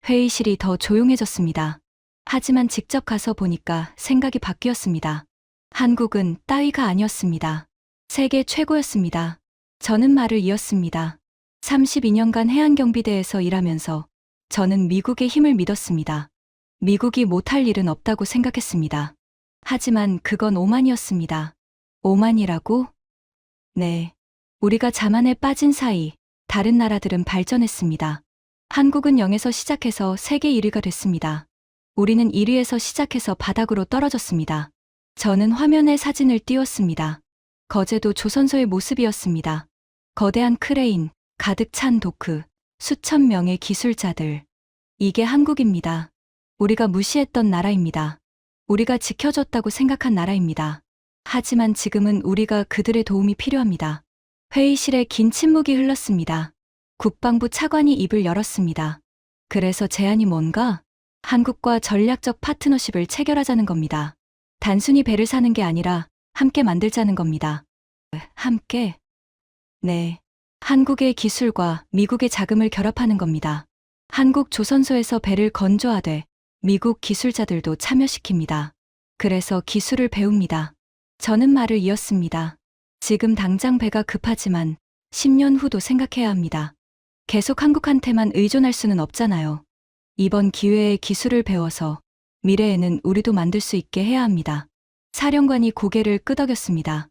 회의실이 더 조용해졌습니다. 하지만 직접 가서 보니까 생각이 바뀌었습니다. 한국은 따위가 아니었습니다. 세계 최고였습니다. 저는 말을 이었습니다. 32년간 해안경비대에서 일하면서 저는 미국의 힘을 믿었습니다. 미국이 못할 일은 없다고 생각했습니다. 하지만 그건 오만이었습니다. 오만이라고? 네. 우리가 자만에 빠진 사이 다른 나라들은 발전했습니다. 한국은 0에서 시작해서 세계 1위가 됐습니다. 우리는 1위에서 시작해서 바닥으로 떨어졌습니다. 저는 화면에 사진을 띄웠습니다. 거제도 조선소의 모습이었습니다. 거대한 크레인, 가득 찬 도크, 수천 명의 기술자들. 이게 한국입니다. 우리가 무시했던 나라입니다. 우리가 지켜줬다고 생각한 나라입니다. 하지만 지금은 우리가 그들의 도움이 필요합니다. 회의실에 긴 침묵이 흘렀습니다. 국방부 차관이 입을 열었습니다. 그래서 제안이 뭔가? 한국과 전략적 파트너십을 체결하자는 겁니다. 단순히 배를 사는 게 아니라 함께 만들자는 겁니다. 함께? 네. 한국의 기술과 미국의 자금을 결합하는 겁니다. 한국 조선소에서 배를 건조하되 미국 기술자들도 참여시킵니다. 그래서 기술을 배웁니다. 저는 말을 이었습니다. 지금 당장 배가 급하지만 10년 후도 생각해야 합니다. 계속 한국한테만 의존할 수는 없잖아요. 이번 기회에 기술을 배워서 미래에는 우리도 만들 수 있게 해야 합니다. 사령관이 고개를 끄덕였습니다.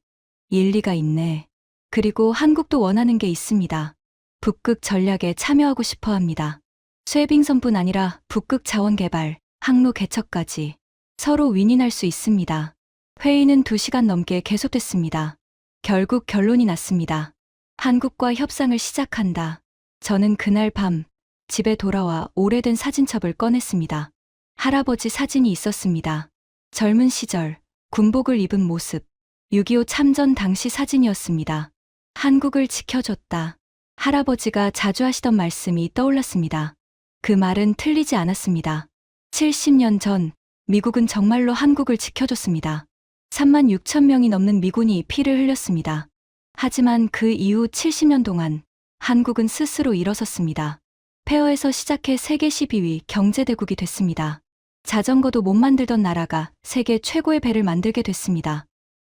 일리가 있네. 그리고 한국도 원하는 게 있습니다. 북극 전략에 참여하고 싶어 합니다. 쇠빙선뿐 아니라 북극 자원 개발, 항로 개척까지 서로 윈윈할 수 있습니다. 회의는 2시간 넘게 계속됐습니다. 결국 결론이 났습니다. 한국과 협상을 시작한다. 저는 그날 밤 집에 돌아와 오래된 사진첩을 꺼냈습니다. 할아버지 사진이 있었습니다. 젊은 시절 군복을 입은 모습, 6.25 참전 당시 사진이었습니다. 한국을 지켜줬다. 할아버지가 자주 하시던 말씀이 떠올랐습니다. 그 말은 틀리지 않았습니다. 70년 전 미국은 정말로 한국을 지켜줬습니다. 3만 6천 명이 넘는 미군이 피를 흘렸습니다. 하지만 그 이후 70년 동안 한국은 스스로 일어섰습니다. 폐허에서 시작해 세계 12위 경제대국이 됐습니다. 자전거도 못 만들던 나라가 세계 최고의 배를 만들게 됐습니다.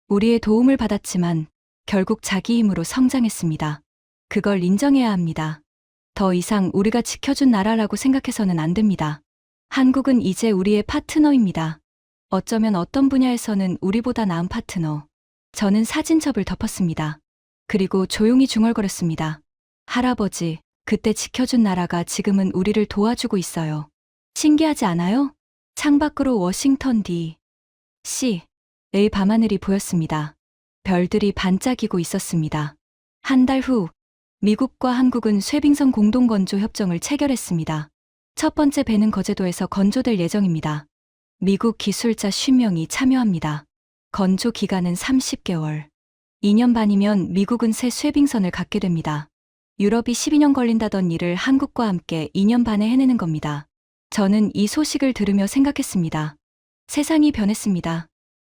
우리의 도움을 받았지만 결국 자기 힘으로 성장했습니다. 그걸 인정해야 합니다. 더 이상 우리가 지켜준 나라라고 생각해서는 안 됩니다. 한국은 이제 우리의 파트너입니다. 어쩌면 어떤 분야에서는 우리보다 나은 파트너. 저는 사진첩을 덮었습니다. 그리고 조용히 중얼거렸습니다. 할아버지, 그때 지켜준 나라가 지금은 우리를 도와주고 있어요. 신기하지 않아요? 창밖으로 워싱턴 D.C.의 밤하늘이 보였습니다. 별들이 반짝이고 있었습니다. 한 달 후, 미국과 한국은 쇠빙선 공동건조 협정을 체결했습니다. 첫 번째 배는 거제도에서 건조될 예정입니다. 미국 기술자 50명이 참여합니다. 건조 기간은 30개월. 2년 반이면 미국은 새 쇠빙선을 갖게 됩니다. 유럽이 12년 걸린다던 일을 한국과 함께 2년 반에 해내는 겁니다. 저는 이 소식을 들으며 생각했습니다. 세상이 변했습니다.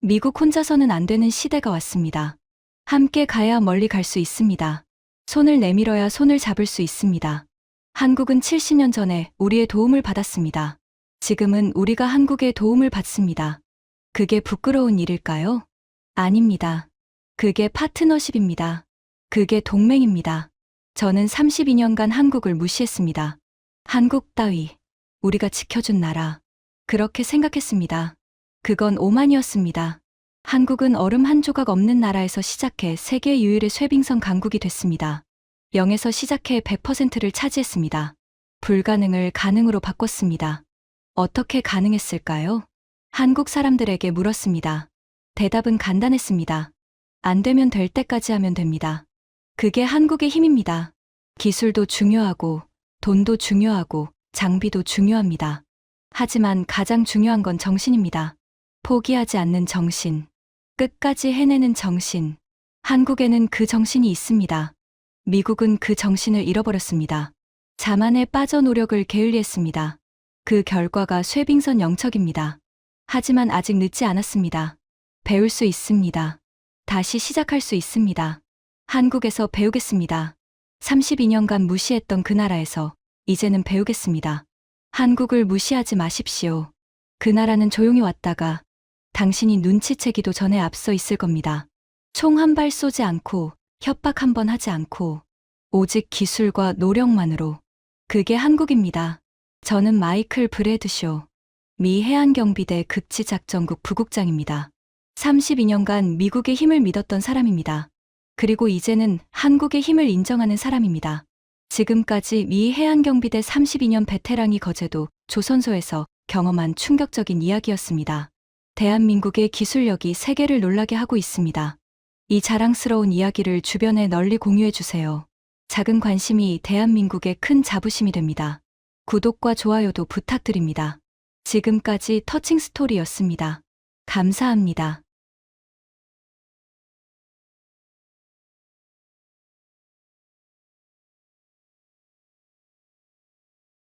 미국 혼자서는 안 되는 시대가 왔습니다. 함께 가야 멀리 갈 수 있습니다. 손을 내밀어야 손을 잡을 수 있습니다. 한국은 70년 전에 우리의 도움을 받았습니다. 지금은 우리가 한국의 도움을 받습니다. 그게 부끄러운 일일까요? 아닙니다. 그게 파트너십입니다. 그게 동맹입니다. 저는 32년간 한국을 무시했습니다. 한국 따위, 우리가 지켜준 나라. 그렇게 생각했습니다. 그건 오만이었습니다. 한국은 얼음 한 조각 없는 나라에서 시작해 세계 유일의 쇠빙선 강국이 됐습니다. 0에서 시작해 100%를 차지했습니다. 불가능을 가능으로 바꿨습니다. 어떻게 가능했을까요? 한국 사람들에게 물었습니다. 대답은 간단했습니다. 안 되면 될 때까지 하면 됩니다. 그게 한국의 힘입니다. 기술도 중요하고, 돈도 중요하고, 장비도 중요합니다. 하지만 가장 중요한 건 정신입니다. 포기하지 않는 정신. 끝까지 해내는 정신. 한국에는 그 정신이 있습니다. 미국은 그 정신을 잃어버렸습니다. 자만에 빠져 노력을 게을리했습니다. 그 결과가 쇠빙선 영척입니다. 하지만 아직 늦지 않았습니다. 배울 수 있습니다. 다시 시작할 수 있습니다. 한국에서 배우겠습니다. 32년간 무시했던 그 나라에서 이제는 배우겠습니다. 한국을 무시하지 마십시오. 그 나라는 조용히 왔다가 당신이 눈치채기도 전에 앞서 있을 겁니다. 총 한 발 쏘지 않고 협박 한 번 하지 않고 오직 기술과 노력만으로. 그게 한국입니다. 저는 마이클 브래드쇼, 미 해안경비대 극지작전국 부국장입니다. 32년간 미국의 힘을 믿었던 사람입니다. 그리고 이제는 한국의 힘을 인정하는 사람입니다. 지금까지 미 해안경비대 32년 베테랑이 거제도 조선소에서 경험한 충격적인 이야기였습니다. 대한민국의 기술력이 세계를 놀라게 하고 있습니다. 이 자랑스러운 이야기를 주변에 널리 공유해 주세요. 작은 관심이 대한민국의 큰 자부심이 됩니다. 구독과 좋아요도 부탁드립니다. 지금까지 터칭 스토리였습니다. 감사합니다.